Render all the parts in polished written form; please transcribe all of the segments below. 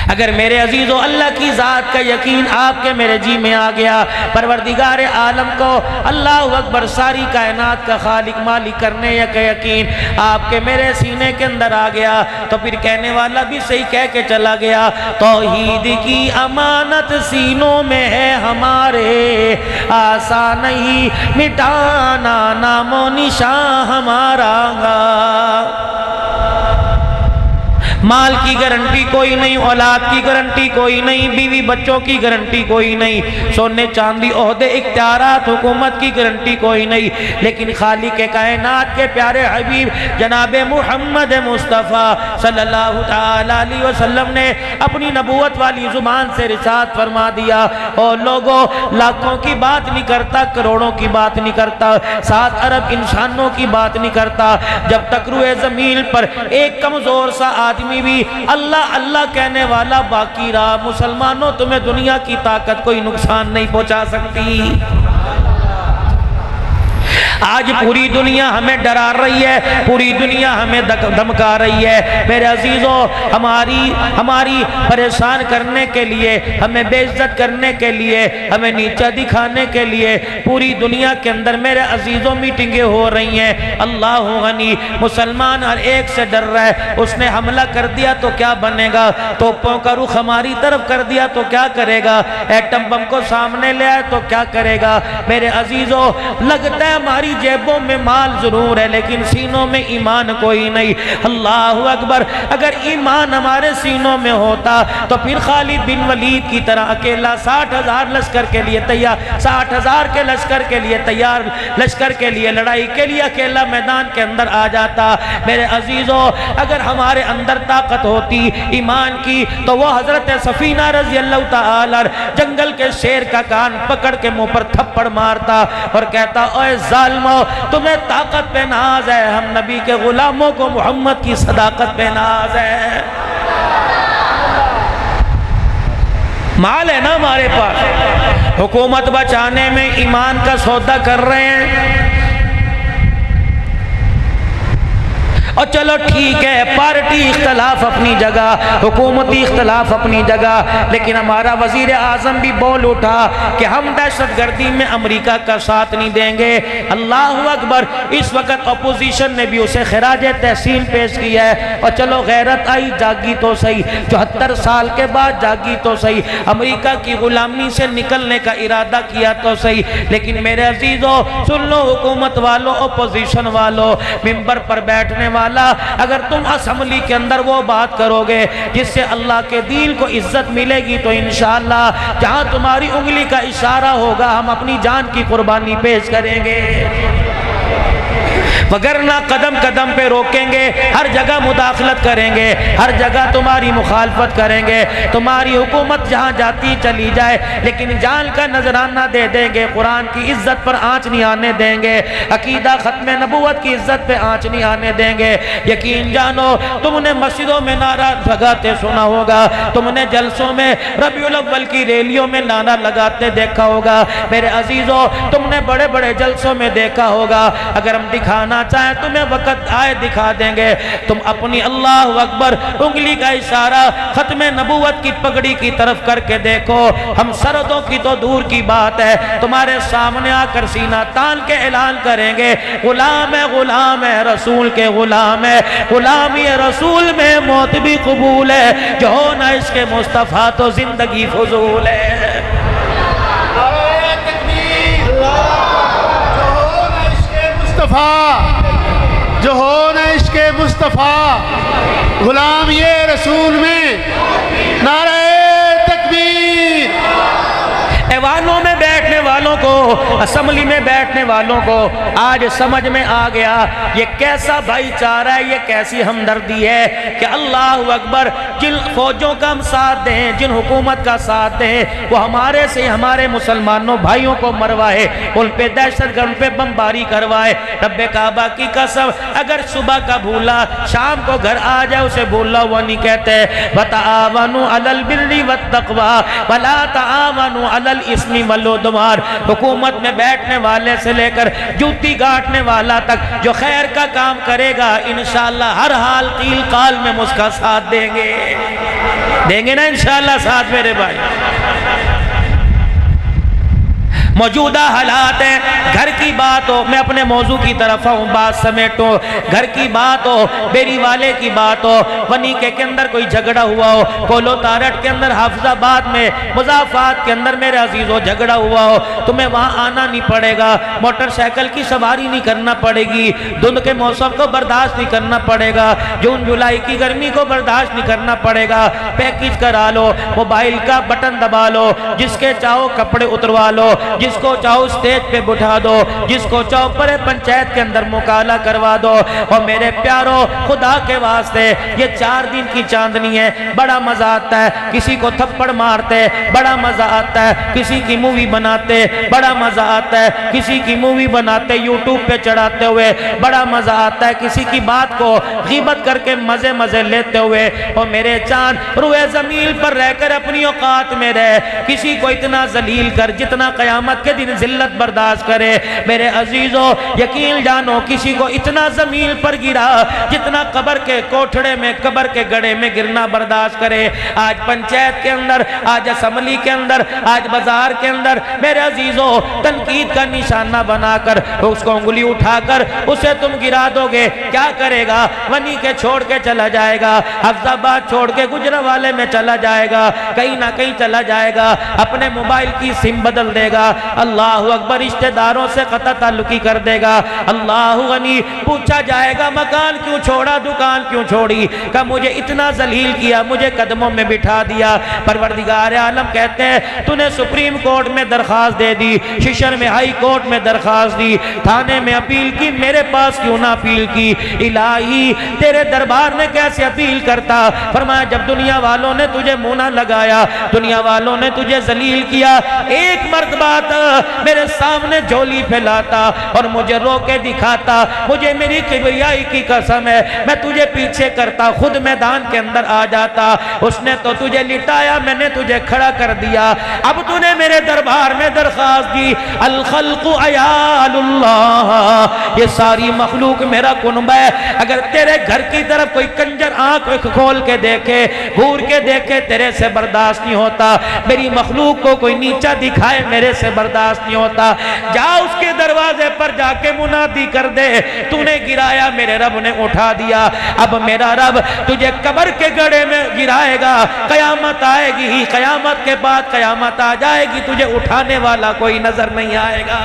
اگر میرے عزیزو اللہ کی ذات کا یقین آپ کے میرے جی میں آ گیا، پروردگار عالم کو اللہ اکبر ساری کائنات کا خالق مالک کرنے کا یقین آپ کے میرے سینے کے اندر آ گیا، تو پھر کہنے والا بھی صحیح کہہ کے چلا گیا، توحید کی امانت سینوں میں ہے ہمارے، آسان نہیں مٹانا نام و نشان ہمارا گا۔ مال کی گارنٹی کوئی نہیں، اولاد کی گارنٹی کوئی نہیں، بیوی بچوں کی گارنٹی کوئی نہیں، سونے چاندی عہدے اختیارات حکومت کی گارنٹی کوئی نہیں، لیکن خالق کائنات کے پیارے حبیب جناب محمد مصطفیٰ صلی اللہ علیہ وسلم نے اپنی نبوت والی زبان سے رسالت فرما دیا۔ اور لوگوں، لاکھوں کی بات نہیں کرتا، کروڑوں کی بات نہیں کرتا، 7 ارب انسانوں کی بات نہیں کرتا، جب تک روئے زمین پر ایک کمزور سا آدمی بھی اللہ اللہ کہنے والا باقی رہا، مسلمانوں تمہیں دنیا کی طاقت کوئی نقصان نہیں پہنچا سکتی۔ آج پوری دنیا ہمیں ڈرا رہی ہے، پوری دنیا ہمیں دھمکا رہی ہے، میرے عزیزوں، ہماری پریشان کرنے کے لیے، ہمیں بے عزت کرنے کے لیے، ہمیں نیچا دکھانے کے لیے پوری دنیا کے اندر میرے عزیزوں میٹنگیں ہو رہی ہیں۔ اللہ غنی، مسلمان ہر ایک سے ڈر رہا ہے، اس نے حملہ کر دیا تو کیا بنے گا، توپوں کا رخ ہماری طرف کر دیا تو کیا کرے گا، ایٹم بم کو سامنے لے آئے تو کیا کرے گا۔ میرے عزیزوں، لگتا ہے ہماری جیبوں میں مال ضرور ہے لیکن سینوں میں ایمان کوئی نہیں۔ اللہ اکبر، اگر ایمان ہمارے سینوں میں ہوتا تو پھر خالد بن ولید کی طرح اکیلا 60,000 لشکر کے لیے تیار، 60,000 کے لشکر کے لیے تیار، لشکر کے لیے لڑائی کے لیے اکیلا میدان کے اندر آ جاتا۔ میرے عزیزوں، اگر ہمارے اندر طاقت ہوتی ایمان کی تو وہ حضرت سفینہ رضی اللہ تعالی جنگل کے شیر کا کان پکڑ کے منہ پر تھپڑ مارتا اور کہتا، اے ظالمو، تمہیں طاقت پہ ناز ہے، ہم نبی کے غلاموں کو محمد کی صداقت پہ ناز ہے۔ مال ہے نا ہمارے پاس، حکومت بچانے میں ایمان کا سودا کر رہے ہیں، اور چلو ٹھیک ہے، پارٹی اختلاف اپنی جگہ، حکومتی اختلاف اپنی جگہ، لیکن ہمارا وزیر اعظم بھی بول اٹھا کہ ہم دہشت گردی میں امریکہ کا ساتھ نہیں دیں گے۔ اللہ اکبر، اس وقت اپوزیشن نے بھی اسے خراج تحسین پیش کیا ہے، اور چلو غیرت آئی، جاگی تو صحیح، 74 سال کے بعد جاگی تو صحیح، امریکہ کی غلامی سے نکلنے کا ارادہ کیا تو صحیح، لیکن میرے عزیزوں سن لو، حکومت والوں، اپوزیشن والوں، ممبر پر بیٹھنے والوں، اگر تم اسمبلی کے اندر وہ بات کرو گے جس سے اللہ کے دین کو عزت ملے گی تو انشاءاللہ جہاں تمہاری انگلی کا اشارہ ہوگا ہم اپنی جان کی قربانی پیش کریں گے، وگرنہ قدم قدم پہ روکیں گے، ہر جگہ مداخلت کریں گے، ہر جگہ تمہاری مخالفت کریں گے، تمہاری حکومت جہاں جاتی چلی جائے لیکن جان کا نذرانہ دے دیں گے، قرآن کی عزت پر آنچ نہیں آنے دیں گے، عقیدہ ختم نبوت کی عزت پہ آنچ نہیں آنے دیں گے۔ یقین جانو، تم نے مسجدوں میں نعرہ لگاتے سنا ہوگا، تم نے جلسوں میں ربیع الاول کی ریلیوں میں نعرہ لگاتے دیکھا ہوگا، میرے عزیزوں تم نے بڑے بڑے جلسوں میں دیکھا ہوگا، اگر ہم دکھانا چاہیں تمہیں وقت آئے دکھا دیں گے، تم اپنی اللہ اکبر انگلی کا اشارہ ختم نبوت کی پگڑی کی طرف کر کے دیکھو، ہم سردوں کی تو دور کی بات ہے، تمہارے سامنے آ کر سینہ تان کے اعلان کریں گے، غلام ہے رسول کے غلام ہے، غلامی رسول میں موت بھی قبول ہے، جو ہونا عشق مصطفیٰ تو زندگی فضول ہے۔ جو ہو نہ عشق مصطفیٰ، غلام یہ رسول میں، نعرہ تکبیر۔ ایوانوں میں بیٹھنے والوں کو، اسمبلی میں بیٹھنے والوں کو آج سمجھ میں آ گیا یہ کیسا بھائی چارہ ہے، یہ کیسی ہمدردی ہے کہ اللہ اکبر، جن فوجوں کا ہم ساتھ دیں، جن حکومت کا ساتھ دیں، وہ ہمارے سے ہمارے مسلمانوں بھائیوں کو مروائے، ان پہ دہشت گرد، ان پہ بمباری کروائے۔ رب کعبہ کی قسم، اگر صبح کا بھولا شام کو گھر آ جائے اسے بھولا ہوا نہیں کہتے، وَتَعَاوَنُوا عَلَى الْبِرِّ وَالتَّقْوَىٰ وَلَا تَعَاوَنُوا عَلَى الْإِثْمِ وَالْعُدْوَانِ۔ حکومت میں بیٹھنے والے سے لے کر جوتی گاٹنے والا تک جو خیر کا کام کرے گا انشاءاللہ ہر حال قیل قال میں اس کا ساتھ دیں گے۔ دیں گے نا انشاءاللہ ساتھ میرے بھائی؟ موجودہ حالات ہیں، گھر کی بات ہو، میں اپنے موضوع کی طرف آؤں، بات سمیٹوں، گھر کی بات ہو، بیری والے کی بات ہو، ونیکے کے اندر کوئی جھگڑا ہوا ہو، کولو تارٹ کے اندر، حافظ آباد میں، مضافات کے اندر میرے عزیزو جھگڑا ہوا ہو، تمہیں وہاں آنا نہیں پڑے گا، موٹر سائیکل کی سواری نہیں کرنا پڑے گی، دھند کے موسم کو برداشت نہیں کرنا پڑے گا، جون جولائی کی گرمی کو برداشت نہیں کرنا پڑے گا، پیکیج کرا لو، موبائل کا بٹن دبا لو، جس کے چاہو کپڑے اتروا لو، جس کو چاہو سٹیج پہ بٹھا دو، جس کو چاہو پر پنچایت کے اندر مکالہ کروا دو۔ اور میرے پیارو، خدا کے واسطے یہ 4 دن کی چاندنی ہے، بڑا مزہ آتا ہے، کسی کو تھپڑ مارتے بڑا مزہ آتا ہے، کسی کی مووی بناتے بڑا مزہ آتا ہے، کسی کی مووی بناتے یوٹیوب پہ چڑھاتے ہوئے بڑا مزہ آتا ہے، کسی کی بات کو غیبت کر کے مزے لیتے ہوئے۔ اور میرے چاند روئے زمین پر رہ کر اپنی اوقات میں رہ، کسی کو اتنا ذلیل کر جتنا قیامت کے دن ذلت برداشت کرے۔ میرے عزیزو یقین جانو، کسی کو اتنا زمین پر گرا جتنا قبر کے کوٹھڑے میں، قبر کے گڑھے میں گرنا برداشت کرے۔ آج پنچایت کے اندر، آج اسمبلی کے اندر، آج بازار کے اندر میرے عزیزو تنقید کا نشانہ بنا کر اس کو انگلی اٹھا کر اسے تم گرا دو گے، کیا کرے گا؟ ونی کے چھوڑ کے چلا جائے گا، حفظ آباد چھوڑ کے گجرانوالے میں چلا جائے گا، کہیں نہ کہیں چلا جائے گا، اپنے موبائل کی سم بدل دے گا، اللہ اکبر، رشتہ داروں سے قطع تعلقی کر دے گا۔ اللہ غنی، پوچھا جائے گا مکان کیوں چھوڑا، دکان کیوں چھوڑی؟ کہ مجھے اتنا ذلیل کیا، مجھے قدموں میں بٹھا دیا۔ پروردگار عالم کہتے ہیں تو نے سپریم کورٹ میں درخواست دے دی، ششر میں ہائی کورٹ میں درخواست دی، تھانے میں اپیل کی، میرے پاس کیوں نہ اپیل کی؟ الہی تیرے دربار میں کیسے اپیل کرتا؟ فرمایا جب دنیا والوں نے تجھے منہ نہ لگایا، دنیا والوں نے تجھے ذلیل کیا، ایک مرتبہ میرے سامنے جھولی پھیلاتا اور مجھے رو کے دکھاتا، مجھے میری کبریائی کی قسم ہے میں تجھے پیچھے کرتا، خود میدان کے اندر آ جاتا۔ اس نے تو تجھے لٹایا، میں نے تجھے کھڑا کر دیا، اب تو نے میرے دربار میں درخواست دی۔ الخلق عیال اللہ، یہ ساری مخلوق میرا کنبہ ہے، اگر تیرے گھر کی طرف کوئی کنجر آنکھ کھول کے دیکھے، گھور کے دیکھے، تیرے سے برداشت نہیں ہوتا، میری مخلوق کو کوئی نیچا دکھائے، میرے سے برداشت نہیں ہوتا، جا اس کے دروازے پر جا کے منادی کر دے، تو نے گرایا، میرے رب نے اٹھا دیا، اب میرا رب تجھے قبر کے گڑھے میں گرائے گا، قیامت آئے گی، قیامت کے بعد قیامت آ جائے گی، تجھے اٹھانے والا کوئی نظر نہیں آئے گا۔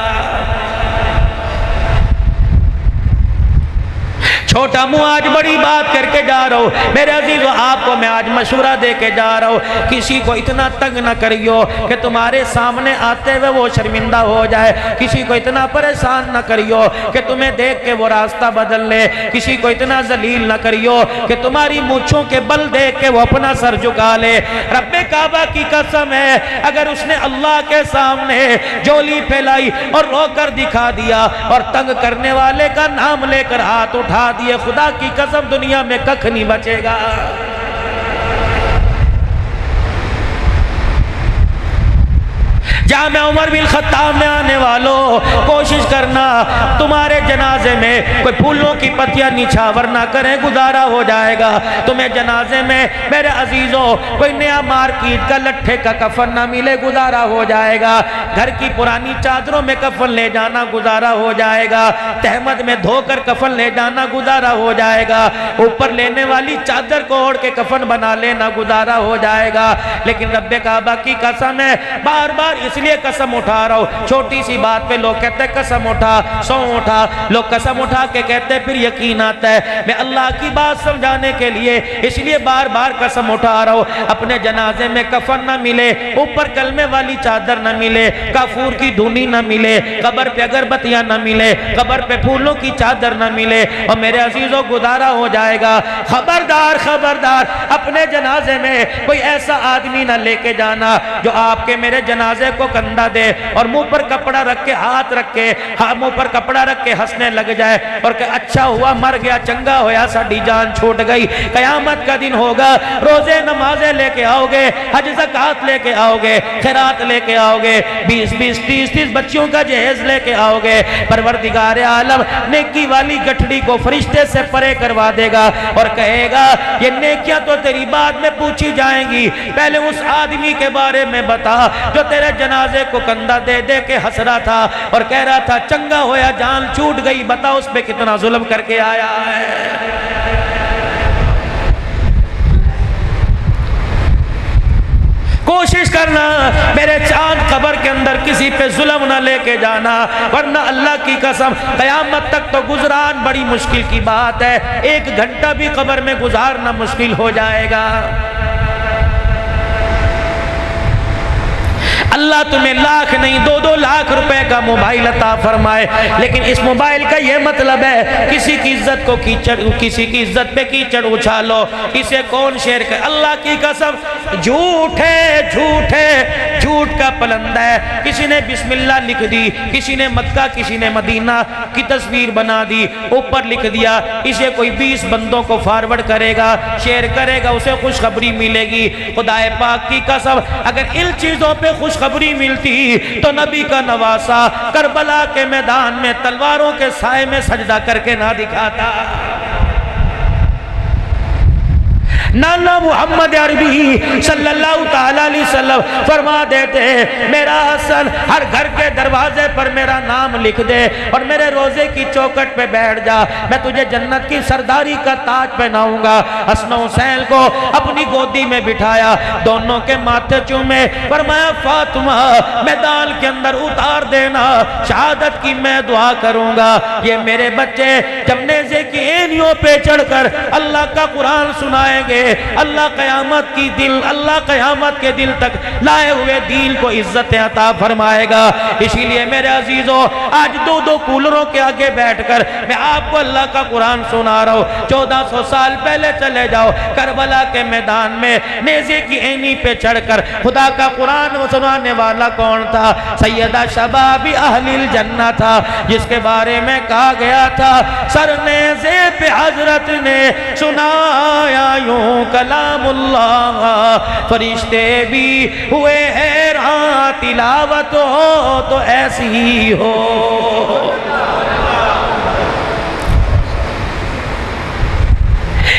چھوٹا منہ آج بڑی بات کر کے جا رہا ہوں، میرے عزیزو آپ کو میں آج مشورہ دے کے جا رہا ہوں، کسی کو اتنا تنگ نہ کریو کہ تمہارے سامنے آتے ہوئے وہ شرمندہ ہو جائے، کسی کو اتنا پریشان نہ کریو کہ تمہیں دیکھ کے وہ راستہ بدل لے، کسی کو اتنا ذلیل نہ کریو کہ تمہاری مونچھوں کے بل دیکھ کے وہ اپنا سر جھکا لے۔ رب کعبہ کی قسم ہے، اگر اس نے اللہ کے سامنے جولی پھیلائی اور رو کر دکھا دیا اور تنگ کرنے والے کا نام لے کر ہاتھ اٹھا دیا، یہ خدا کی قسم دنیا میں ککھ نہیں بچے گا۔ جامع عمر بن خطاب میں آنے والوں، کوشش کرنا تمہارے جنازے میں کوئی پھولوں کی پتیاں نچھاور نہ کریں، گزارا ہو جائے گا۔ تمہیں جنازے میں میرے عزیزوں کوئی نیا مارکیٹ کا لٹھے کا کفن نہ ملے، گزارا ہو جائے گا۔ گھر کی پرانی چادروں میں کفن لے جانا گزارا ہو جائے گا، تہمت میں دھو کر کفن لے جانا گزارا ہو جائے گا، اوپر لینے والی چادر کو اوڑھ کے کفن بنا لینا گزارا ہو جائے گا۔ لیکن رب کعبہ کی قسم ہے، بار بار اس لیے قسم اٹھا رہا ہوں، چھوٹی سی بات پہ لوگ کہتے ہیں قسم اٹھا، سو اٹھا، لوگ قسم اٹھا کے کہتے ہیں پھر یقین آتا ہے۔ میں اللہ کی بات سمجھانے کے لیے اس لیے بار بار قسم اٹھا رہا ہوں، اپنے جنازے میں کفن نہ ملے، اوپر کلمے والی چادر نہ ملے، کافور کی دھونی نہ ملے، قبر پہ اگربتیاں نہ ملے، قبر پہ پھولوں کی چادر نہ ملے، اور میرے عزیزوں گزارا ہو جائے گا۔ خبردار خبردار، اپنے جنازے میں کوئی ایسا آدمی نہ لے کے جانا جو آپ کے میرے جنازے کو کندھا دے اور منہ پر کپڑا رکھ کے ہاتھ رکھ کے منہ پر کپڑا رکھ کے ہنسنے لگ جائے اور کہ اچھا ہوا مر گیا چنگا ہویا ساڈی جان چھوٹ گئی. قیامت کا دن ہوگا, روزے نمازیں لے کے آؤ گے, حج زکات لے کے آؤ گے, خیرات لے کے آؤ گے, 20 30 بچیوں کا جہیز لے کے آؤ گے. پروردگار عالم نیکی والی گٹھڑی کو فرشتے سے پرے کروا دے گا اور کہے گا یہ نیکیاں تو تیری بعد میں پوچھی جائیں گی, پہلے اس آدمی کے بارے میں بتا جو تیرے جنازے کو کندھا دے دے کے ہنس رہا تھا اور کہہ رہا تھا چنگا ہویا جان چھوٹ گئی, بتا اس پہ کتنا ظلم کر کے آیا ہے. کوشش کرنا میرے چاند قبر کے اندر کسی پہ ظلم نہ لے کے جانا, ورنہ اللہ کی قسم قیامت تک تو گزران بڑی مشکل کی بات ہے, 1 گھنٹہ بھی قبر میں گزارنا مشکل ہو جائے گا. اللہ تمہیں لاکھ نہیں 2 لاکھ روپے کا موبائل عطا فرمائے, لیکن اس موبائل کا یہ مطلب ہے کسی کی عزت کو کیچڑ, کسی کی عزت پہ کیچڑ اچھالو, اسے کون شیئر کر. اللہ کی قسم جھوٹ ہے, جھوٹ ہے, جھوٹ کا پلندہ ہے. کسی نے بسم اللہ لکھ دی, کسی نے مکہ کسی نے مدینہ کی تصویر بنا دی, اوپر لکھ دیا, اسے کوئی 20 بندوں کو فارورڈ کرے گا, شیئر کرے گا, اسے خوشخبری ملے گی. خدا پاک کی قسم اگر ان چیزوں پہ خوشخبری ملتی تو نبی کا نواسا کربلا کے میدان میں تلواروں کے سائے میں سجدہ کر کے نہ دکھاتا. نانا محمد عربی صلی اللہ تعالیٰ علیہ وسلم فرما دیتے میرا حسن ہر گھر کے دروازے پر میرا نام لکھ دے اور میرے روزے کی چوکٹ پہ بیٹھ جا, میں تجھے جنت کی سرداری کا تاج پہناؤں گا. حسن و حسین کو اپنی گودی میں بٹھایا, دونوں کے ماتھے چومے, فرمایا فاطمہ میدان کے اندر اتار دینا, شہادت کی میں دعا کروں گا. یہ میرے بچے جب نیزے کی اینیوں پہ چڑھ کر اللہ کا قرآن سنائیں گے, اللہ قیامت کی دل, اللہ قیامت کے دل تک لائے ہوئے دین کو عزت عطا فرمائے گا. اسی لیے میرے عزیزوں آج 2 کولروں کے آگے بیٹھ کر میں آپ کو اللہ کا قرآن سنا رہا ہوں. 1400 سال پہلے چلے جاؤ, کربلا کے میدان میں نیزے کی اینی پہ چڑھ کر خدا کا قرآن سنانے والا کون تھا؟ سیدہ شباب اہل الجنہ تھا, جس کے بارے میں کہا گیا تھا سر نیزے پہ حضرت نے سنایا یوں کلام اللہ, فرشتے بھی ہوئے حیران, تلاوت ہو تو ایسی ہو.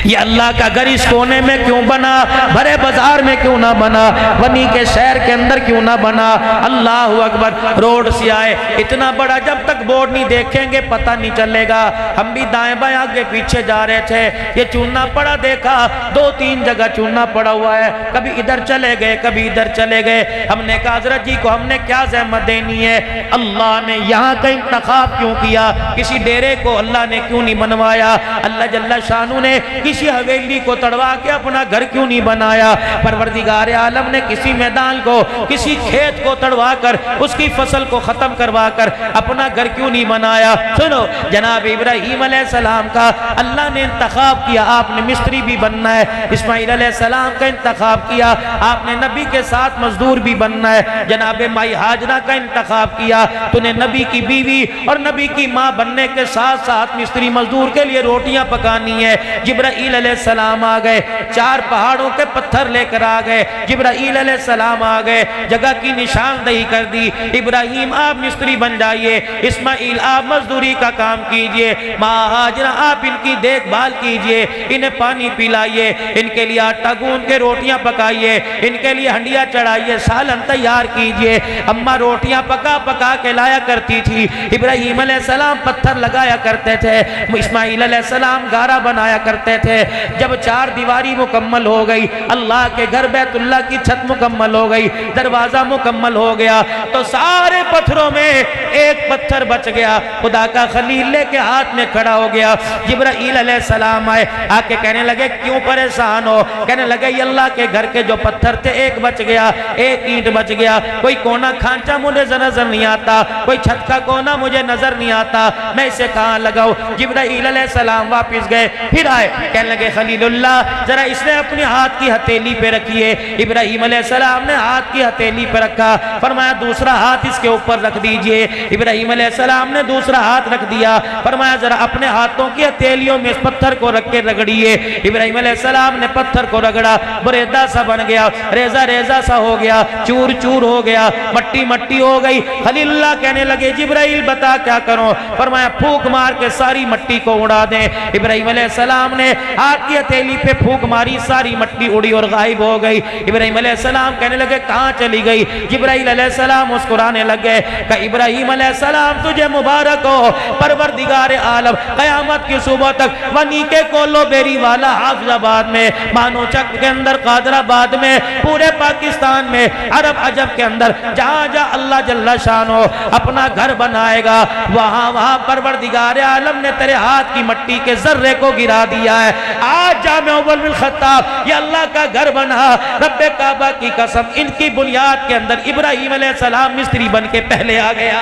یہ اللہ کا گھر اس کونے میں کیوں بنا, بھرے بازار میں کیوں نہ بنا, بنی کے شہر کے اندر کیوں نہ بنا. اللہ اکبر. روڈ سے آئے, اتنا بڑا جب تک بورڈ نہیں دیکھیں گے پتہ نہیں چلے گا. ہم بھی دائیں بائیں آگے پیچھے جا رہے تھے, یہ چوننا پڑا دیکھا, 2-3 جگہ چوننا پڑا ہوا ہے, کبھی ادھر چلے گئے کبھی ادھر چلے گئے. ہم نے کہا حضرت جی کو ہم نے کیا زحمت دینی ہے, اللہ نے یہاں کا انتخاب کیوں کیا, کسی ڈیرے کو اللہ نے کیوں نہیں بنوایا, اللہ جل شانہ نے کسی حویلی کو تڑوا کے اپنا گھر کیوں نہیں بنایا, پروردگار عالم نے کسی میدان کو کسی کھیت کو تڑوا کر اس کی فصل کو ختم کروا کر اپنا گھر کیوں نہیں بنایا. سنو جناب ابراہیم علیہ السلام کا اللہ نے انتخاب کیا, آپ نے مستری بھی بننا ہے. اسماعیل علیہ السلام کا انتخاب کیا, آپ نے نبی کے ساتھ مزدور بھی بننا ہے. جناب مائی ہاجرہ کا انتخاب کیا, تو نے نبی کی بیوی اور نبی کی ماں بننے کے ساتھ ساتھ مستری مزدور کے لیے روٹیاں پکانی ہے. جبرائیل علیہ السلام آ گئے, 4 پہاڑوں کے پتھر لے کر آ گئے. جبرائیل علیہ السلام آ گئے, جگہ کی نشاندہی کر دی. ابراہیم آپ مستری بن جائیے, اسماعیل آپ مزدوری کا کام کیجئے, ماں ہاجرہ آپ ان کی دیکھ بھال کیجئے, انہیں پانی پلائیے, ان کے لیے آٹا گوندھ کے روٹیاں پکائیے, ان کے لیے ہنڈیاں چڑھائیے, سالن تیار کیجئے. اماں روٹیاں پکا پکا کے لایا کرتی تھی, ابراہیم علیہ السلام پتھر لگایا کرتے تھے, اسماعیل علیہ السلام گارا بنایا کرتے تھے. جب 4 دیواری مکمل ہو گئی, اللہ کے گھر بیت اللہ کی چھت مکمل ہو گئی, دروازہ مکمل ہو گیا, تو سارے پتھروں میں ایک پتھر بچ گیا. خدا کا خلیل لے کے ہاتھ میں کھڑا ہو گیا. جبرائیل علیہ السلام آئے, آ کے کہنے لگے کیوں پریشان ہو, کہنے لگے یہ اللہ کے گھر کے جو پتھر تھے ایک بچ گیا, ایک اینٹ بچ گیا, کوئی کونا کھانچا مجھے نظر نہیں آتا, کوئی چھت کا کونا مجھے نظر نہیں آتا, میں اسے کہاں لگاؤں. جبرائیل علیہ السلام واپس گئے, پھر آئے, کہنے لگے خلیل اللہ ذرا اس نے اپنی ہاتھ کی ہتھیلی پہ رکھی ہے۔ ابراہیم علیہ السلام نے ہاتھ کی ہتھیلی پہ رکھا، فرمایا دوسرا ہاتھ اس کے اوپر رکھ دیجئے۔ ابراہیم علیہ السلام نے دوسرا ہاتھ رکھ دیا، فرمایا ذرا اپنے ہاتھوں کی ہتھیلیوں میں اس پتھر کو رکھ کے رگڑیے۔ ابراہیم علیہ السلام نے پتھر کو رگڑا، بریدہ سا بن گیا، ریزہ ریزہ سا ہو گیا، چور چور ہو گیا، مٹی مٹی ہو گئی۔ خلیل اللہ کہنے لگے جبرائیل بتا کیا کروں؟ فرمایا پھونک مار کے ساری مٹی کو اڑا دیں۔ ابراہیم علیہ السلام نے ہاتھ کی ہتھیلی پہ پھونک ماری، ساری مٹی اڑی اور غائب ہو گئی۔ ابراہیم علیہ السلام کہنے لگے کہاں چلی گئی؟ جبرائیل علیہ السلام مسکرانے لگے کہ ابراہیم علیہ السلام تجھے مبارک ہو، پروردگار عالم قیامت کی صبح تک ونی کے کولو بیری والا حافظ آباد میں، مانو چک کے اندر، قادر آباد میں، پورے پاکستان میں، عرب عجب کے اندر جہاں جہاں اللہ جل شانہ اپنا گھر بنائے گا وہاں وہاں پروردگار عالم نے تیرے ہاتھ کی مٹی کے ذرے کو گرا دیا ہے۔ آج جامع اول بالخطاب یہ اللہ کا گھر بنا، رب کعبہ کی قسم ان کی بنیاد کے اندر ابراہیم علیہ السلام مستری بن کے پہلے آ گیا۔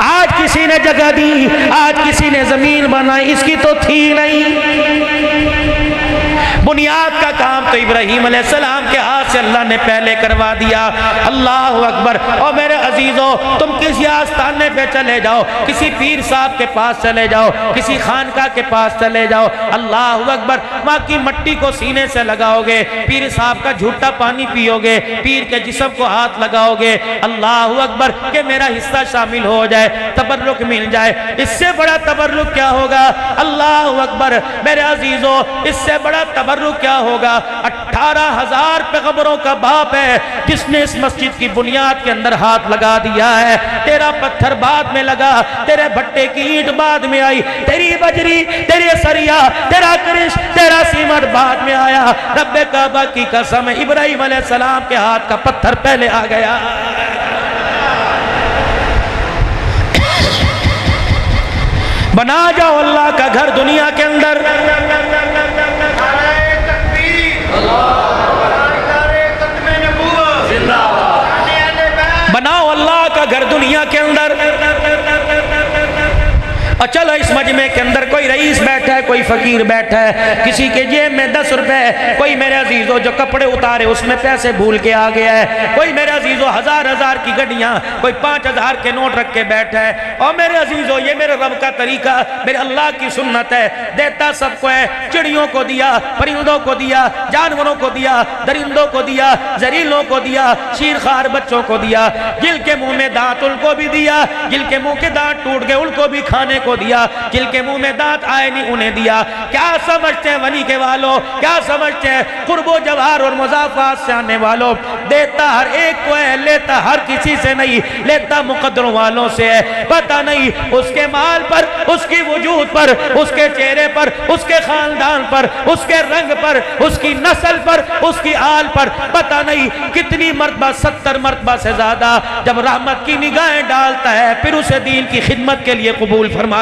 آج کسی نے جگہ دی، آج کسی نے زمین بنائی، اس کی تو تھی نہیں۔ بنیاد کا کام تو ابراہیم علیہ السلام کے ہاتھ سے اللہ نے پہلے کروا دیا۔ اللہ اکبر۔ اور میرے عزیزو تم کسی آستانے پہ چلے جاؤ، کسی پیر صاحب کے پاس چلے جاؤ، کسی خانقاہ کے پاس چلے جاؤ، اللہ اکبر، وہاں کی مٹی کو سینے سے لگاؤ گے، پیر صاحب کا جھوٹا پانی پیو گے، پیر کے جسم کو ہاتھ لگاؤ گے، اللہ اکبر کہ میرا حصہ شامل ہو جائے، تبرک مل جائے۔ اس سے بڑا تبرک کیا ہوگا؟ اللہ اکبر میرے عزیزو، اس سے بڑا تبرک کیا ہوگا؟ 18,000 پیغمبروں کا باپ ہے جس نے اس مسجد کی بنیاد کے اندر ہاتھ لگا دیا ہے۔ تیرا پتھر بعد میں لگا، تیرے بھٹے کی اینٹ بعد میں آئی، تیری بجری، تیرے سریا، تیرا کرش، تیرا سیمٹ بعد میں آیا۔ رب کعبہ کی قسم ابراہیم علیہ السلام کے ہاتھ کا پتھر پہلے آ گیا۔ بنا جاؤ اللہ کا گھر دنیا کے اندر۔ بناؤ اللہ کا گھر دنیا کے اندر۔ اور چلو اس مجمع کے اندر کوئی رئیس بیٹھا ہے، کوئی فقیر بیٹھا ہے، کسی کے جیب میں 10 روپے، کوئی میرے عزیزو جو کپڑے اتارے اس میں پیسے بھول کے آ گیا ہے، کوئی میرے عزیزو 1000 کی گڈیاں، کوئی 5000 کے نوٹ رکھ کے بیٹھا ہے۔ اور میرے عزیزو یہ میرے رب کا طریقہ، میرے اللہ کی سنت ہے، دیتا سب کو ہے، چڑیوں کو دیا، پرندوں کو دیا، جانوروں کو دیا، درندوں کو دیا، زریلوں کو دیا، شیرخوار بچوں کو دیا، جن کے منہ میں دانت ان کو بھی دیا، جن کے منہ کے دانت ٹوٹ گئے ان کو بھی کھانے کو دیا، جن کے منہ میں دانت آئے نہیں انہیں دیا۔ کیا سمجھتے ہیں ولی کے والوں؟ کیا سمجھتے ہیں قرب و جوار اور مضافات سے آنے والوں؟ دیتا ہر ایک کو ہے، لیتا ہر کسی سے نہیں، لیتا مقدروں والوں سے ہے۔ پتہ نہیں اس کے مال پر، اس کی وجود پر، اس کے چہرے پر، اس کے خاندان پر، اس کے رنگ پر، اس کی نسل پر، اس کی آل پر، پتہ نہیں کتنی مرتبہ، 70 مرتبہ سے زیادہ جب رحمت کی نگاہیں ڈالتا ہے پھر اسے دین کی خدمت کے لیے قبول فرماتا ہے۔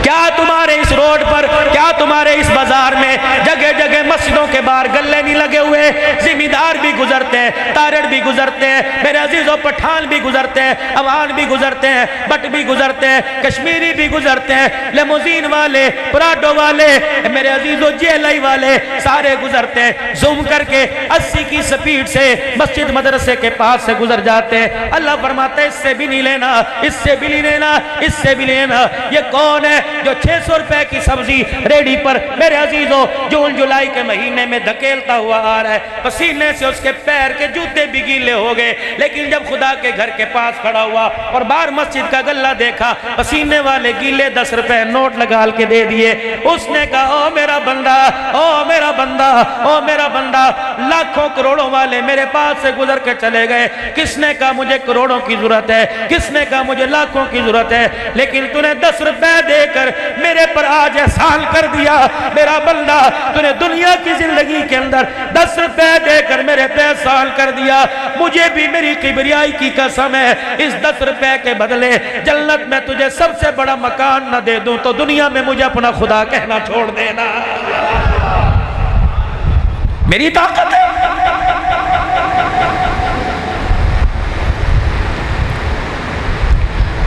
کیا تمہارے اس روڈ پر، کیا تمہارے اس بازار میں جگہ جگہ مسجدوں کے باہر گلے نہیں لگے ہوئے؟ ذمہ دار بھی گزرتے ہیں، تارڑ بھی گزرتے ہیں، میرے عزیزوں پٹھان بھی گزرتے ہیں، افغان بھی گزرتے ہیں، بٹ بھی گزرتے ہیں، کشمیری بھی گزرتے ہیں، لیموزین والے، پراڈو والے، میرے عزیزوں جیلائی والے سارے گزرتے ہیں، زوم کر کے 80 کی سپیڈ سے مسجد مدرسے کے پاس سے گزر جاتے ہیں۔ اللہ فرماتا ہے اس سے بھی نہیں لینا، اس سے بھی نہیں لینا، اس سے بھی لینا۔ یہ کون ہے جو 600 روپے کی سبزی ریڈی پر میرے عزیزوں جون جولائی کے مہینے میں دھکیلتا ہوا آ رہا ہے؟ پسینے سے اس کے پیر کے جوتے بھی گیلے ہو گئے، لیکن جب خدا کے گھر کے پاس کھڑا ہوا اور باہر مسجد کا گلہ دیکھا، پسینے والے گیلے 10 روپے نوٹ لگال کے دے دیے۔ اس نے کہا او میرا بندہ، او میرا بندہ، او میرا بندہ، لاکھوں کروڑوں والے میرے پاس سے گزر کے چلے گئے، کس نے کہا مجھے کروڑوں کی ضرورت ہے، کس نے کہا مجھے لاکھوں کی ضرورت ہے، لیکن تو نے 10 روپے دے کر میرے پر آج احسان کر دیا۔ میرا بندہ تو نے دنیا کی زندگی کے اندر 10 روپے دے کر میرے پہ احسان کر دیا، مجھے بھی میری کبریائی کی قسم ہے اس 10 روپے کے بدلے جنت میں تجھے سب سے بڑا مکان نہ دے دوں تو دنیا میں مجھے اپنا خدا کہنا چھوڑ دینا۔ میری طاقت ہے۔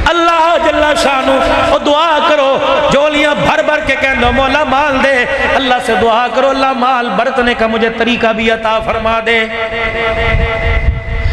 اللہ جل شانو اور دعا کرو، جولیاں بھر بھر کے کہہ دو مولا مال دے، اللہ سے دعا کرو اللہ مال برتنے کا مجھے طریقہ بھی عطا فرما دے۔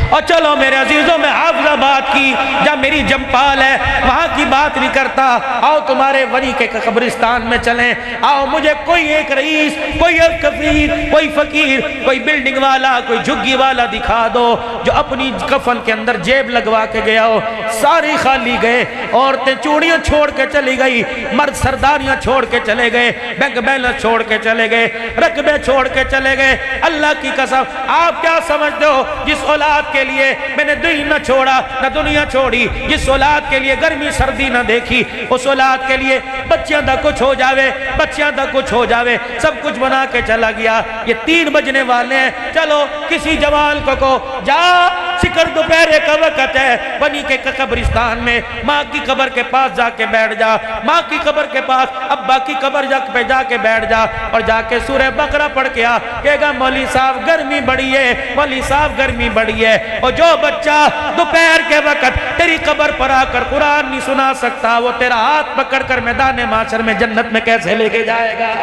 اور چلو میرے عزیزوں، میں حافظ آباد کی جہاں میری جمپال ہے وہاں کی بات نہیں کرتا، آؤ تمہارے ولی کے قبرستان میں چلیں، آؤ مجھے کوئی ایک رئیس، کوئی ایک کفیر، کوئی فقیر، کوئی بلڈنگ والا، کوئی جھگی والا دکھا دو جو اپنی کفن کے اندر جیب لگوا کے گیا ہو۔ ساری خالی گئے، عورتیں چوڑیاں چھوڑ کے چلی گئی، مرد سرداریاں چھوڑ کے چلے گئے، بینک بیلنس چھوڑ کے چلے گئے، رقبے چھوڑ کے چلے گئے۔ اللہ کی قسم آپ کیا سمجھتے ہو جس اولاد کے لیے میں نے دین نہ چھوڑا نہ دنیا چھوڑی، جس اولاد کے لیے گرمی سردی نہ دیکھی، اس اولاد کے لیے بچیاں دا کچھ ہو جاوے، بچیاں دا کچھ ہو جاوے، سب کچھ بنا کے چلا گیا۔ یہ 3 بجنے والے ہیں، چلو کسی جوان کو جا، سکر دوپہرے کا وقت ہے، بنی کے قبرستان میں ماں کی قبر کے پاس جا کے بیٹھ جا، ماں کی قبر کے پاس ابا کی قبر پہ جا کے بیٹھ جا، اور جا کے سورہ بقرہ پڑھ کے آ، کہے گا مولوی صاحب گرمی بڑی ہے، مولوی صاحب گرمی بڑی ہے۔ اور جو بچہ دوپہر کے وقت تیری قبر پر آ کر قرآن نہیں سنا سکتا، وہ تیرا ہاتھ پکڑ کر میدان محشر میں جنت میں کیسے لے کے جائے گا؟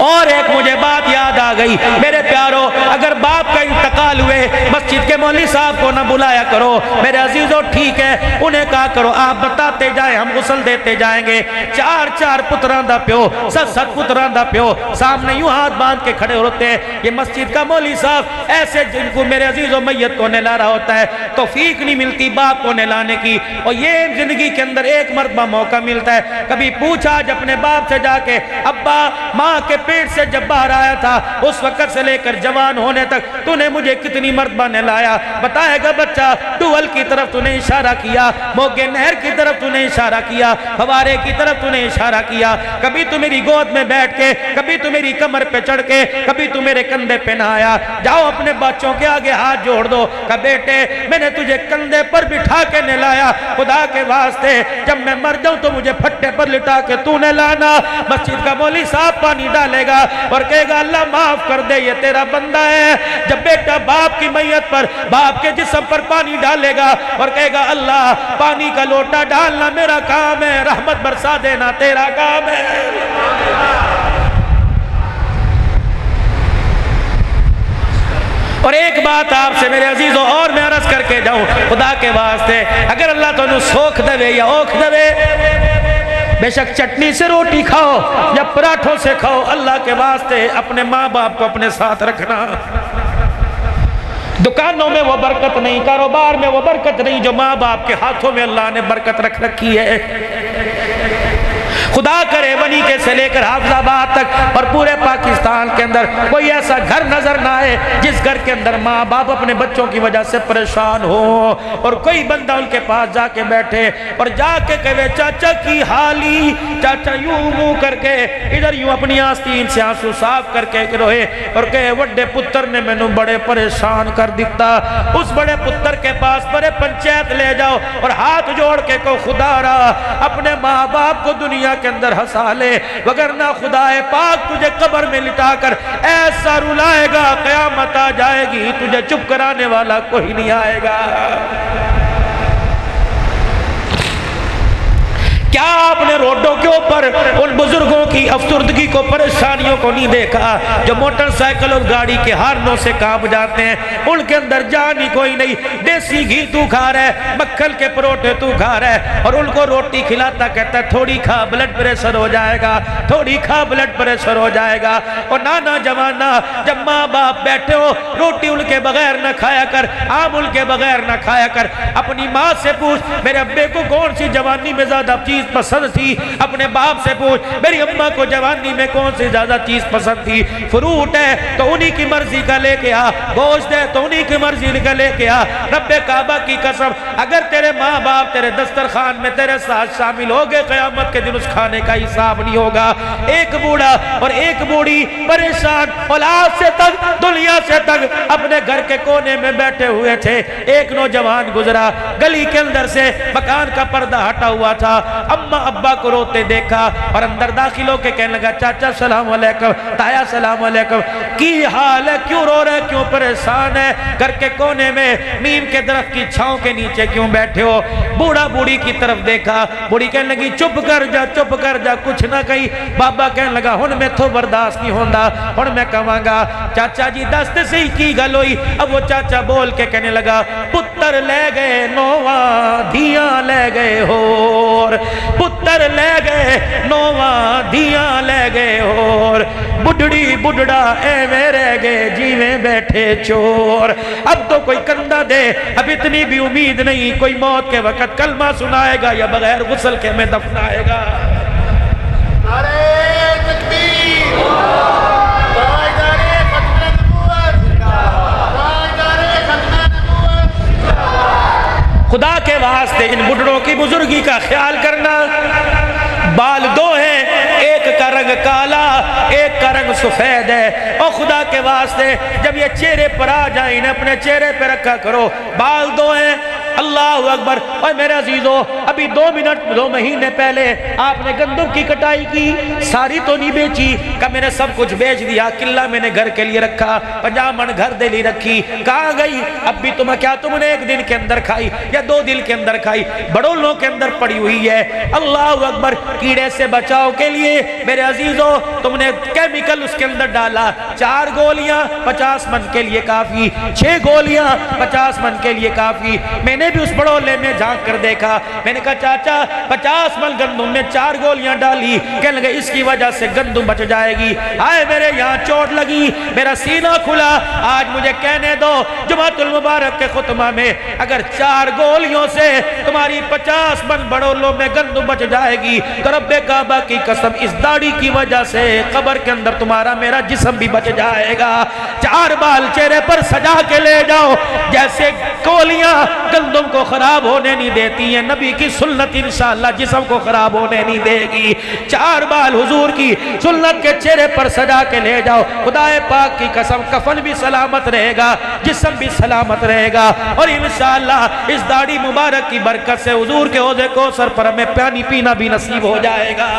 اور ایک مجھے بات یاد آ گئی میرے پیارو، اگر باپ کا انتقال ہوئے مسجد کے مولوی صاحب کو نہ بلایا کرو میرے عزیزو، ٹھیک ہے انہیں کہا کرو آپ بتاتے جائیں ہم غسل دیتے جائیں گے۔ 4 پتران دا پیو، 7 پتران دا پیو سامنے یوں ہاتھ باندھ کے کھڑے ہوتے ہیں۔ یہ مسجد کا مولوی صاحب ایسے جن کو میرے عزیزو میت کو نہلا رہا ہوتا ہے، توفیق نہیں ملتی باپ کو نہلانے کی، اور یہ زندگی کے اندر ایک مرتبہ موقع ملتا ہے۔ کبھی پوچھا آج اپنے باپ سے جا کے، ابا ماں کے پیٹ سے جب باہر آیا تھا اس وقت سے لے کر جوان ہونے تک تو نے مجھے کتنی مرتبہ نہلایا؟ بتائے گا بچہ، ٹوئل کی طرف تو نے اشارہ کیا، موگے نہر کی طرف تو نے اشارہ کیا، فوارے کی طرف تو نے اشارہ کیا، کبھی تو میری گود میں بیٹھ کے، کبھی تو میری کمر پہ چڑھ کے، کبھی تو میرے کندھے پہ نہ آیا۔ جاؤ اپنے بچوں کے آگے ہاتھ جوڑ دو کہ بیٹے میں نے تجھے کندھے پر بٹھا کے نہلایا، خدا کے واسطے جب میں مر جاؤں تو مجھے پھٹے پر لٹا کے تو نہلانا۔ مسجد کا مولوی صاحب پانی ڈالے گا اور کہے گا اللہ معاف کر دے یہ تیرا بندہ ہے۔ جب بیٹا باپ کی میت پر، باپ کے جسم پر پانی ڈالے گا اور کہے گا اللہ پانی کا لوٹا ڈالنا میرا کام ہے، رحمت برسا دینا تیرا کام ہے۔ اور ایک بات آپ سے میرے عزیزوں اور میں عرض کر کے جاؤں، خدا کے واسطے اگر اللہ تو انہوں سوکھ دے یا اوکھ دے، بے شک چٹنی سے روٹی کھاؤ یا پراٹھوں سے کھاؤ، اللہ کے واسطے اپنے ماں باپ کو اپنے ساتھ رکھنا۔ دکانوں میں وہ برکت نہیں، کاروبار میں وہ برکت نہیں جو ماں باپ کے ہاتھوں میں اللہ نے برکت رکھ رکھی ہے۔ خدا کرے بنی کے سے لے کر حافظ آباد تک اور پورے پاکستان کے اندر کوئی ایسا گھر نظر نہ آئے جس گھر کے اندر ماں باپ اپنے بچوں کی وجہ سے پریشان ہو، اور کوئی بندہ ان کے پاس جا کے بیٹھے اور جا کے کہے چاچا کی حالی، چاچا یوں منہ کر کے ادھر یوں اپنی آستین سے آنسو صاف کر کے روئے اور کہے وڈے پتر نے میں نو بڑے پریشان کر دیتا۔ اس بڑے پتر کے پاس بڑے پنچایت لے جاؤ اور ہاتھ جوڑ کے کو خدا را اپنے ماں باپ کو دنیا کے اندر ہنسا لے، وگرنہ خدا پاک تجھے قبر میں لٹا کر ایسا رلائے گا قیامت آ جائے گی تجھے چپ کرانے والا کوئی نہیں آئے گا۔ کیا آپ نے روڈوں کے اوپر ان بزرگوں کی افسردگی کو، پریشانیوں کو نہیں دیکھا جو موٹر سائیکل اور گاڑی کے ہارنوں سے کانپ جاتے ہیں؟ ان کے اندر جان ہی کوئی نہیں، دیسی گھی تو کھا رہا ہے، مکھن کے پروٹے تو کھا رہا ہے، اور ان کو روٹی کھلاتا کہتا ہے تھوڑی کھا بلڈ پریشر ہو جائے گا، تھوڑی کھا بلڈ پریشر ہو جائے گا۔ اور نانا جوانا جب ماں باپ بیٹھے ہو، روٹی ان کے بغیر نہ کھایا کر، آم ان کے بغیر نہ کھایا کر، اپنی ماں سے پوچھ میرے ابے کو کون سی جوانی میں زیادہ چیز پسند تھی، اپنے باپ سے پوچھ میری اماں کو جوانی میں کون سی زیادہ چیز پسند تھی۔ فروٹ ہے تو انہی کی مرضی کا لے کے آ، گوشت ہے تو انہی کی مرضی کا لے کے آ۔ رب کعبہ کی قسم اگر تیرے ماں باپ تیرے دسترخوان میں تیرے ساتھ شامل ہو گئے، قیامت کے دن اس کھانے کا حساب نہیں ہوگا۔ ایک بوڑھا اور ایک بوڑھی پریشان اولاد سے تک دنیا سے تک اپنے گھر کے کونے میں بیٹھے ہوئے تھے۔ ایک نوجوان گزرا، گلی کے اندر سے مکان کا پردہ ہٹا ہوا تھا، اما ابا کو روتے دیکھا اور اندر داخل ہو کے کہنے لگا چاچا سلام علیکم، تایا سلام علیکم، کی حال ہے، کیوں رو رہے، کیوں پریشان ہے، گھر کے کونے میں نیم کے درخت کی چھاؤں کے نیچے کیوں بیٹھے ہو؟ بوڑھا بوڑھی کی طرف دیکھا، بوڑھی کہنے لگی چپ کر جا کچھ نہ کہی۔ بابا کہنے لگا ہن میں تو برداشت نہیں ہوندا، ہن میں کہاں گا چاچا جی دست سے ہی کی گل ہوئی۔ اب وہ چاچا بول کے کہنے لگا پتر لے گئے نواں دھیاں لے گئے ہور، پتر لے گئے نواں دھیاں لے گئے ہور، بڈڑی بڈڑا ایویں رہ گئے جیویں بیٹھے چور۔ اب تو کوئی کندھا دے، اب اتنی بھی امید نہیں، کوئی موت کے وقت کلمہ سنائے گا یا بغیر غسل کے میں دفنائے گا۔ نعرہ تکبیر، تاجدار ختم نبوت، تاجدار ختم نبوت۔ خدا کے واسطے ان بڈڑوں کی بزرگی کا خیال کرنا۔ بال دو ہیں، ایک کا رنگ کالا، ایک کا رنگ سفید ہے، اور خدا کے واسطے جب یہ چہرے پر آ جائیں انہیں اپنے چہرے پہ رکھا کرو۔ بال دو ہیں، اللہ اکبر۔ اور میرے عزیزو ابھی 2 مہینے پہلے آپ نے گندم کی کٹائی کی، ساری تو نہیں بیچی، کہ میں نے سب کچھ بیچ دیا، قلہ میں نے گھر کے لیے رکھا، 50 من گھر دے لی رکھی، کہاں گئی؟ اب بھی کیا تم نے 1 دن کے اندر کھائی یا 2 دن کے اندر کھائی؟ بڑولوں کے اندر پڑی ہوئی ہے۔ اللہ اکبر۔ کیڑے سے بچاؤ کے لیے میرے عزیزو تم نے کیمیکل اس کے اندر ڈالا، 4 گولیاں 50 من کے لیے کافی، 6 گولیاں 50 من کے لیے کافی۔ میں نے بھی اس بڑولے میں جھانک کر دیکھا، میں نے کہا چاچا 50 من گندم میں 4 گولیاں ڈالی، کہنے لگے اس کی وجہ سے گندم بچ جائے گی۔ آئے میرے یہاں چوٹ لگی، میرا سینہ کھلا، آج مجھے کہنے دو جمعۃ المبارک کے خطبہ میں اگر 4 گولیوں سے تمہاری 50 من بڑولوں میں گندم بچ جائے گی تو رب کعبہ کی قسم اس داڑھی کی وجہ سے قبر کے اندر تمہارا میرا جسم بھی بچ جائے گا۔ 4 بال چہرے پر سجا کے لے جاؤ، جیسے گولیاں گندم کو خراب ہونے نہیں دیتی ہیں، نبی کی سنت انشاءاللہ جسم کو خراب ہونے نہیں دے گی۔ 4 بال حضور کی سنت کے چہرے پر سجا کے لے جاؤ، خدا پاک کی قسم کفن بھی سلامت رہے گا، جسم بھی سلامت رہے گا، اور انشاءاللہ اس داڑھی مبارک کی برکت سے حضور کے حوض کوثر پر ہمیں پانی پینا بھی نصیب ہو جائے گا۔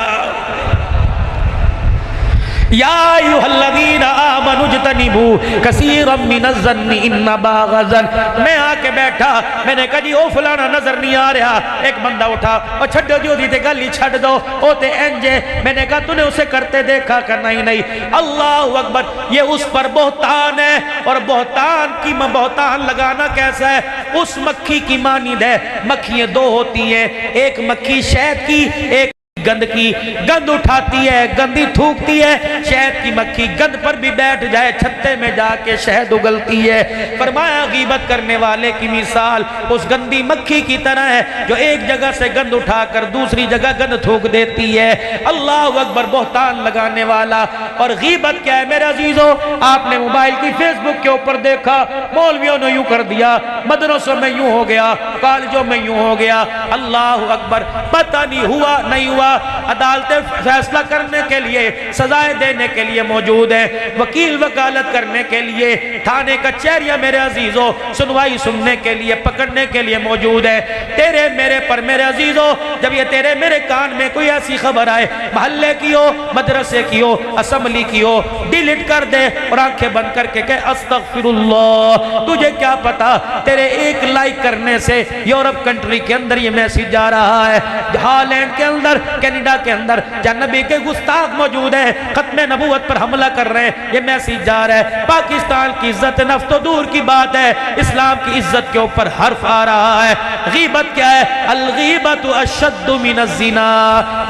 یا ایھا الذین آمنوا اجتنبوا کثیرا من الظن ان بعض الظن۔ میں آ کے بیٹھا، میں نے کہا جی او فلانا نظر نہیں آ رہا، ایک بندہ اٹھا اور چھڈو جو دی تے گل ہی چھڈ دو، او تے انجے۔ میں نے کہا تو نے اسے کرتے دیکھا کرنا ہی نہیں۔ اللہ اکبر۔ یہ اس پر بہتان ہے، اور بہتان لگانا کیسا ہے؟ اس مکھی کی مانند ہے۔ مکھیاں 2 ہوتی ہیں، ایک مکھی شہد کی، ایک گند کی۔ گند اٹھاتی ہے، گندی تھوکتی ہے، شہد کی مکھی گند پر بھی بیٹھ جائے چھتے میں جا کے شہد اگلتی ہے۔ فرمایا غیبت کرنے والے کی مثال اس گندی مکھی کی طرح ہے جو ایک جگہ سے گند اٹھا کر دوسری جگہ گند تھوک دیتی ہے۔ اللہ اکبر۔ بہتان لگانے والا۔ اور غیبت کیا ہے میرے عزیزو؟ آپ نے موبائل کی فیس بک کے اوپر دیکھا، مولویوں نے یوں کر دیا، مدرسوں میں یوں ہو گیا، کالجوں میں یوں ہو گیا۔ اللہ اکبر۔ پتہ نہیں ہوا نہیں ہوا، عدالتیں فیصلہ کرنے کے لیے، سزائیں دینے کے لیے موجود ہیں، وکیل وکالت کرنے کے لیے، تھانے کچہریاں میرے عزیزو سنوائی سننے کے لیے، پکڑنے کے لیے موجود ہے۔ تیرے میرے پر میرے عزیزو جب یہ تیرے میرے کان میں کوئی ایسی خبر آئے، محلے کی ہو، مدرسے کی ہو، اسمبلی کی ہو، ڈیلیٹ کر دے اور آنکھیں بند کر کے کہے استغفراللہ۔ تجھے کیا پتا تیرے ایک لائک کرنے سے یورپ کنٹری کے اندر یہ میسیج جا رہا ہے، ہالینڈ کے اندر، کینیڈا کے اندر جہاں نبی کے گستاخ موجود ہیں، ختم نبوت پر حملہ کر رہے ہیں، یہ میسیج جا رہا ہے۔ پاکستان کی عزت نفس تو دور کی بات ہے، اسلام کی عزت کے اوپر حرف آ رہا ہے۔ غیبت کیا ہے؟ الغیبت اشد من الزنا۔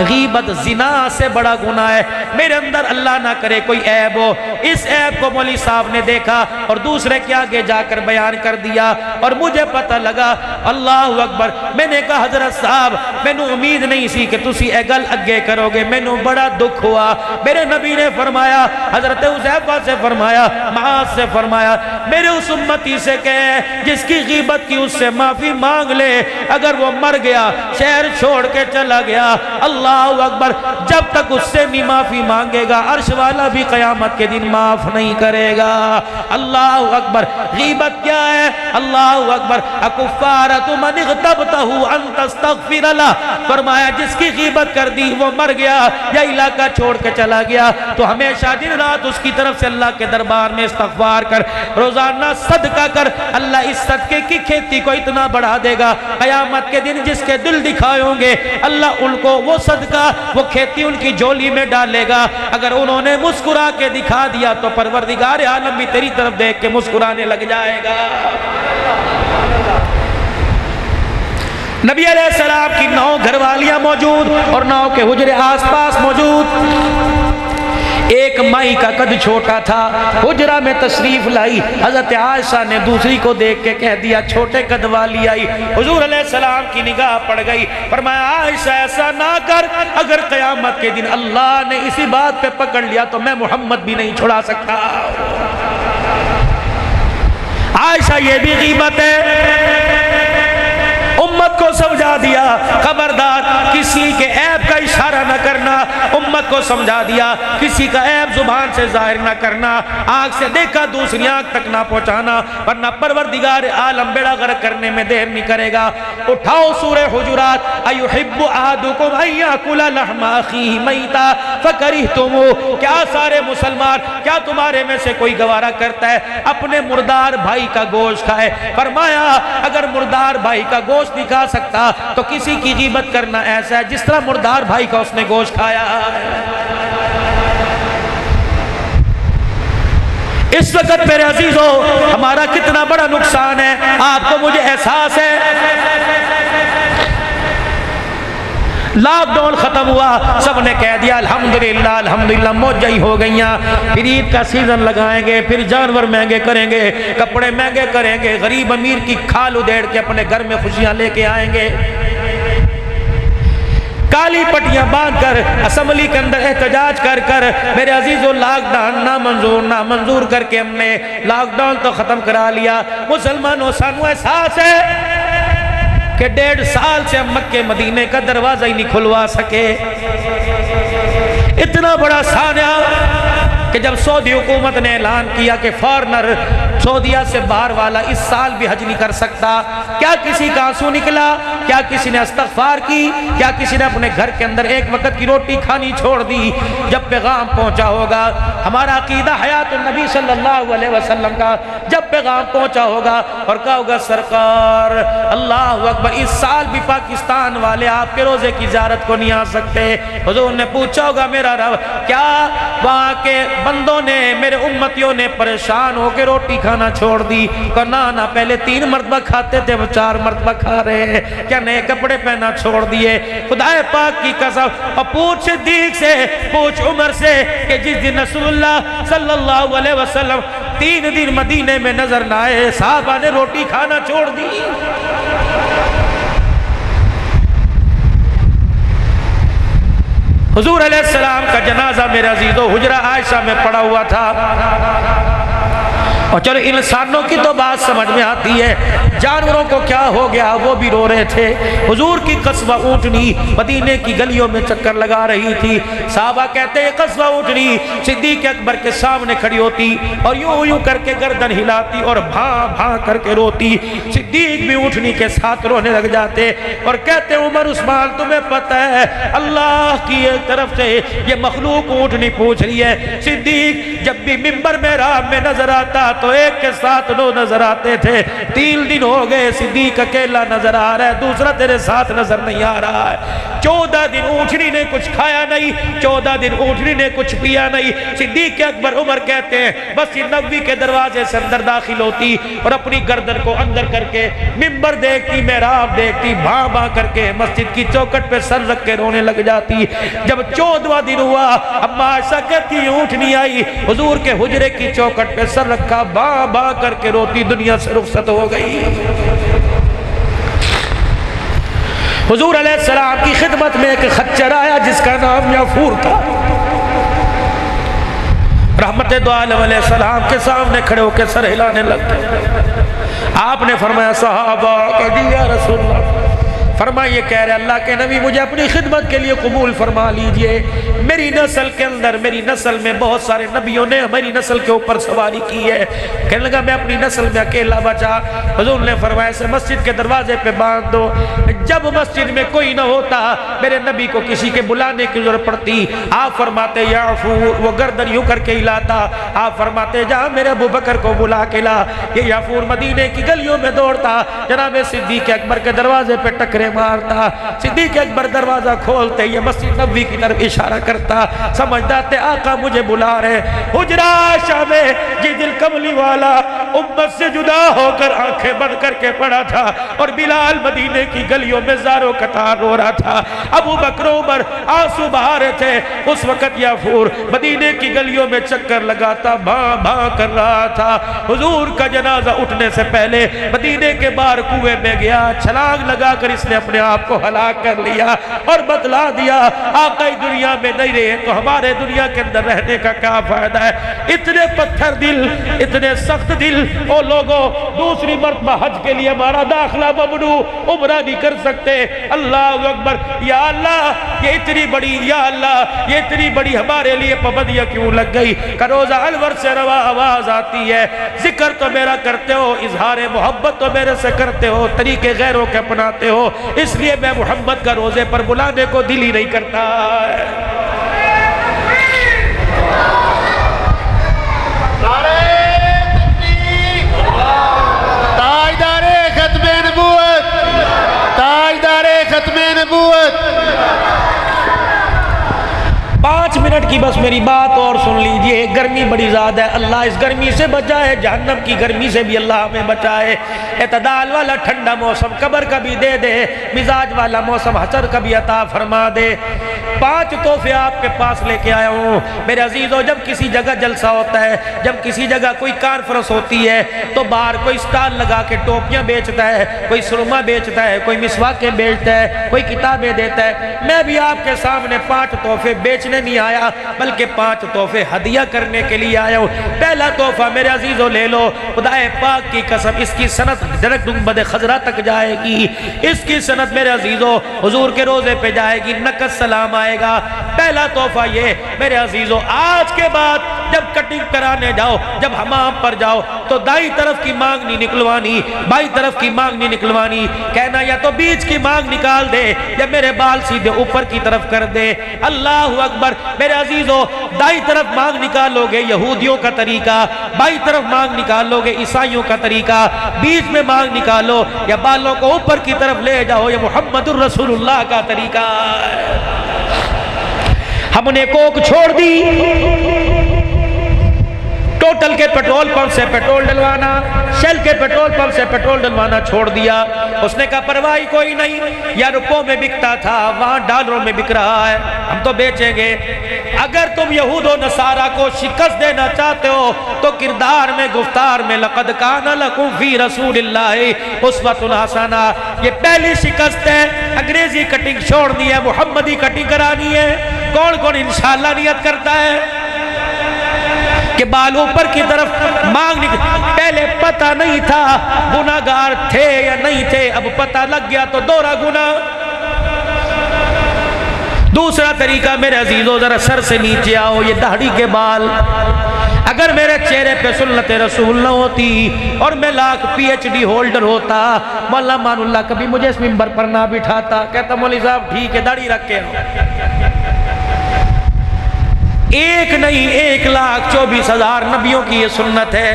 غیبت زنا سے بڑا گناہ ہے۔ میرے اندر اللہ نہ کرے کوئی عیب ہو، اس عیب کو مولوی صاحب نے دیکھا اور دوسرے کے آگے جا کر بیان کر دیا، اور مجھے پتہ لگا۔ اللہ اکبر۔ میں نے کہا حضرت صاحب میں نے امید نہیں سی کہ تسی اے گل اگے کرو گے، میں نے بڑا دکھ ہوا۔ میرے نبی نے فرمایا، حضرت حذیفہ سے فرمایا، معاذ سے فرمایا، میرے اس امتی سے کہے جس کی غیبت کی اس سے معافی مانگ لے، اگر وہ مر گیا، شہر چھوڑ کے چلا گیا، اللہ اکبر، جب تک اس سے نہیں معافی مانگے گا عرش والا بھی قیامت قیامت کے دن معاف نہیں کرے گا۔ اللہ اکبر۔ غیبت کیا ہے؟ اللہ اکبر۔ اکفارۃ من اغتبتہ ان تستغفر لہ، فرمایا جس کی غیبت کر دی وہ مر گیا یا علاقہ چھوڑ کے چلا گیا تو ہمیشہ دن رات اس کی طرف سے اللہ کے دربار میں استغفار کر، روزانہ صدقہ کر، اللہ اس صدقے کی کھیتی کو اتنا بڑھا دے گا، قیامت کے دن جس کے دل دکھائے ہوں گے اللہ ان کو وہ صدقہ وہ کھیتی ان کی جھولی میں ڈالے گا۔ اگر انہوں نے مسکرا کے دکھا دیا تو پروردگار عالم بھی تیری طرف دیکھ کے مسکرانے لگ جائے گا۔ نبی علیہ السلام کی 9 گھر والیاں موجود اور 9 کے حجرے آس پاس موجود۔ ایک مائی کا قد چھوٹا تھا، حجرہ میں تشریف لائی، حضرت عائشہ نے دوسری کو دیکھ کے کہہ دیا چھوٹے قد والی آئی۔ حضور علیہ السلام کی نگاہ پڑ گئی، فرمایا عائشہ ایسا نہ کر، اگر قیامت کے دن اللہ نے اسی بات پہ پکڑ لیا تو میں محمد بھی نہیں چھڑا سکتا۔ عائشہ یہ بھی غیبت ہے۔ امت کو سمجھا دیا خبردار کسی کے عیب کا اشارہ نہ کرنا، امت کو سمجھا دیا کسی کا عیب زبان سے ظاہر نہ کرنا، آنکھ سے دیکھا دوسری آنکھ تک نہ پہنچانا، ورنہ پروردگار عالم بیڑا غرق کرنے میں دیر نہیں کرے گا۔ اٹھاؤ سورہ حجرات۔ ایحب احدکم ان یاکل لحم اخیہ میتا فکرہتموہ، کیا سارے مسلمان، کیا تمہارے میں سے کوئی گوارا کرتا ہے اپنے مردار بھائی کا گوشت کھائے؟ فرمایا اگر مردار بھائی کا گوشت نہیں کھا سکتا تو کسی کی غیبت کرنا ایسا ہے جس طرح مردار بھائی کا اس نے گوشت کھایا۔ اس وقت میرے عزیزو ہمارا کتنا بڑا نقصان ہے، آپ کو مجھے احساس ہے۔ لاک ڈاؤن ختم ہوا، سب نے کہہ دیا الحمدللہ الحمدللہ موجیں ہو گئیاں، پھر عید کا سیزن لگائیں گے، پھر جانور مہنگے کریں گے، کپڑے مہنگے کریں گے، غریب امیر کی کھال ادھیڑ کے اپنے گھر میں خوشیاں لے کے آئیں گے۔ کالی پٹیاں باندھ کر اسمبلی کے اندر احتجاج کر کر میرے عزیزو لاک ڈاؤن نامنظور کر کے ہم نے لاک ڈاؤن تو ختم کرا لیا۔ مسلمانوں سانو احساس ہے کہ 1.5 سال سے ہم مکہ مدینے کا دروازہ ہی نہیں کھلوا سکے۔ اتنا بڑا سانحہ کہ جب سعودی حکومت نے اعلان کیا کہ فارنر سعودیہ سے باہر والا اس سال بھی حج نہیں کر سکتا، کیا کسی کا آنسو نکلا؟ کیا کسی نے استغفار کی؟ کیا کسی نے اپنے گھر کے اندر ایک وقت کی روٹی کھانی چھوڑ دی؟ جب پیغام پہنچا ہوگا، ہمارا عقیدہ حیات النبی صلی اللہ علیہ وسلم کا، جب پیغام پہنچا ہوگا اور کہا ہوگا سرکار اللہ اکبر اس سال بھی پاکستان والے آپ کے روزے کی زیارت کو نہیں آ سکتے، حضور نے پوچھا ہوگا میرا رب کیا وہاں کے بندوں نے میرے امتیوں نے پریشان ہو کے روٹی کھانا چھوڑ دی؟ کہا نہ پہلے 3 مرتبہ کھاتے تھے وہ 4 مرتبہ کھا رہے ہیں، کیا نئے کپڑے پہنا چھوڑ دیے؟ خدا پاک کی قسم، اور پوچھ صدیق سے پوچھ عمر سے کہ جس دن رسول اللہ صلی اللہ علیہ وسلم 3 دن مدینے میں نظر نہ آئے صحابہ نے روٹی کھانا چھوڑ دی۔ حضور علیہ السلام کا جنازہ میرے عزیزو حجرہ عائشہ میں پڑا ہوا تھا، اور چلو انسانوں کی تو بات سمجھ میں آتی ہے، جانوروں کو کیا ہو گیا وہ بھی رو رہے تھے۔ حضور کی قصبہ اونٹنی مدینے کی گلیوں میں چکر لگا رہی تھی، صحابہ کہتے ہیں قصبہ اونٹنی صدیق اکبر کے سامنے کھڑی ہوتی اور یوں کر کے گردن ہلاتی اور بھاں کر کے روتی، صدیق بھی اونٹنی کے ساتھ رونے لگ جاتے اور کہتے عمر عثمان تمہیں پتہ ہے اللہ کی ایک طرف سے یہ مخلوق اونٹنی پوچھ رہی ہے۔ صدیق جب بھی منبر محراب میں نظر آتا تو ایک کے ساتھ 2 نظر آتے تھے، 3 دن ہو گئے صدیق اکیلا نظر آ رہا ہے، دوسرا تیرے ساتھ نظر نہیں آ رہا ہے۔ 14 دن اونٹنی نے کچھ کھایا نہیں، 14 دن اونٹنی نے کچھ پیا نہیں۔ صدیق اکبر عمر کہتے ہیں بس یہ نبوی کے دروازے سے اندر داخل ہوتی اور اپنی گردن کو اندر کر کے منبر دیکھتی، محراب دیکھتی، بھاں کر کے مسجد کی چوکٹ پہ سر رکھ کے رونے لگ جاتی۔ جب 14واں دن ہوا اما عائشہ کہتی اونٹنی آئی، حضور کے حجرے کی چوکٹ پہ سر رکھا، باں کر کے روتی، دنیا سے رخصت ہو گئی۔ حضور علیہ السلام کی خدمت میں ایک خچر آیا جس کا نام یافور تھا، رحمت دو عالم علیہ السلام کے سامنے کھڑے ہو کے سر ہلانے لگ گئے۔ آپ نے فرمایا صحابہ کہ جی یا رسول اللہ فرمائیے کہہ رہے اللہ کے نبی مجھے اپنی خدمت کے لیے قبول فرما لیجئے، میری نسل کے اندر، میری نسل میں بہت سارے نبیوں نے میری نسل کے اوپر سواری کی ہے، کہنے لگا میں اپنی نسل میں اکیلا بچا۔ حضور نے فرمایا اسے مسجد کے دروازے پہ باندھ دو، جب مسجد میں کوئی نہ ہوتا میرے نبی کو کسی کے بلانے کی ضرورت پڑتی، آپ فرماتے یا غفور، وہ گردن یوں کر کے ہلاتا، آپ فرماتے جا میرے ابو بکر کو بلا کے لا، یہ غفور مدینے کی گلیوں میں دوڑتا، جناب صدیق اکبر کے دروازے پہ ٹکرے مارتا، صدیق اکبر دروازہ کھولتے یہ مسجد نبوی کی طرف اشارہ کرتا، سمجھتا تھے آقا مجھے بلا رہے، حجرہ عائشہ میں جی دل کملی والا امت سے جدا ہو کر آنکھیں بند کر کے پڑا تھا، اور بلال مدینے کی گلیوں میں زارو قطار رو رہا تھا، ابو بکر عمر آنسو بہا رہے تھے، اس وقت غفور مدینے کی گلیوں میں چکر لگاتا بھاں بھاں کر رہا تھا۔ حضور کا جنازہ اٹھنے سے پہلے مدینے کے باہر کنویں میں گیا، چھلانگ لگا کر اس نے اپنے آپ کو ہلاک کر لیا اور بتلا دیا آقا دنیا میں نہیں رہے تو ہمارے دنیا کے اندر رہنے کا کیا فائدہ ہے۔ اتنے پتھر دل، اتنے سخت دل، او لوگوں دوسری مرتبہ حج کے لیے ہمارا داخلہ ممنوع، عمرہ نہیں کر سکتے، اللہ اکبر، یا اللہ یہ اتنی بڑی، یا اللہ یہ اتنی بڑی ہمارے لیے پابندیاں کیوں لگ گئی کہ روزہ الور سے روا آواز آتی ہے، ذکر تو میرا کرتے ہو، اظہار محبت تو میرے سے کرتے ہو، طریقے غیروں کے اپناتے ہو، اس لیے میں محمد کا روزے پر بلانے کو دل ہی نہیں کرتا ہے۔ تاجدار ختم نبوت، تاجدار ختم نبوت۔ 5 منٹ کی بس میری بات اور سن لیجئے، گرمی بڑی زیادہ ہے، اللہ اس گرمی سے بچائے، جہنم کی گرمی سے بھی اللہ ہمیں بچائے، اعتدال والا ٹھنڈا موسم قبر کا بھی دے دے، مزاج والا موسم حشر کا بھی عطا فرما دے۔ 5 تحفے آپ کے پاس لے کے آیا ہوں میرے عزیزو، جب کسی جگہ جلسہ ہوتا ہے، جب کسی جگہ کوئی کانفرنس ہوتی ہے تو باہر کوئی سٹال لگا کے ٹوپیاں بیچتا ہے، کوئی سرما بیچتا ہے، کوئی مسواکیں بیچتا ہے، کوئی کتابیں دیتا ہے۔ میں بھی آپ کے سامنے 5 تحفے بیچنے نہیں آیا بلکہ 5 تحفے ہدیہ کرنے کے لیے آیا ہوں۔ پہلا تحفہ میرے عزیزو لے لو، خدا پاک کی قسم اس کی سند ڈائریکٹ گنبد خضرا تک جائے گی، اس کی سند میرے عزیزو حضور کے روزے پہ جائے گی، نقد سلام آئے گا۔ پہلا تحفہ یہ میرے عزیزو، آج کے بعد جب کٹنگ کرانے جاؤ، جب حمام پر جاؤ تو دائیں طرف کی مانگ نہیں نکلوانی، بائیں طرف کی مانگ نہیں نکلوانی، کہنا یا تو بیچ کی مانگ نکال دے یا میرے بال سیدھے اوپر کی طرف کر دے۔ اللہ اکبر، میرے عزیزو دائیں طرف مانگ نکالو گے یہودیوں کا طریقہ، بائیں طرف مانگ نکالو گے عیسائیوں کا طریقہ، بیچ میں مانگ نکالو یا بالوں کو اوپر کی طرف لے جاؤ یہ محمد الرسول اللہ کا طریقہ۔ ہم نے کوک چھوڑ دی، ٹوٹل کے پیٹرول پمپ سے پیٹرول ڈلوانا، شیل کے پیٹرول پمپ سے پیٹرول ڈلوانا چھوڑ دیا۔ اس نے کہا پرواہی کوئی نہیں، یا روپوں میں بکتا تھا وہاں ڈالروں میں بک رہا ہے، ہم تو بیچیں گے۔ اگر تم یہود و نصارہ کو شکست دینا چاہتے ہو تو کردار میں، گفتار میں لقد کان لکم فی رسول اللہ اسوۃ حسنہ، یہ پہلی شکست ہے۔ انگریزی کٹنگ چھوڑنی ہے، محمدی کٹنگ کرانی ہے۔ کون کون انشاءاللہ نیت کرتا ہے کہ بال اوپر کی طرف مانگ نکل؟ پہلے پتہ نہیں تھا گناہگار تھے یا نہیں تھے، اب پتہ لگ گیا تو دوہرا گناہ۔ دوسرا طریقہ میرے عزیزو، ذرا سر سے نیچے آؤ، یہ داڑھی کے بال، اگر میرے چہرے پہ سنت رسول نہ ہوتی اور میں lakh P H D holder ہوتا، مولانا مان اللہ کبھی مجھے اس ممبر پر نہ بٹھاتا، کہتا مولوی صاحب ٹھیک ہے داڑھی رکھ کے آؤ۔ 1 نہیں 1,24,000 نبیوں کی یہ سنت ہے،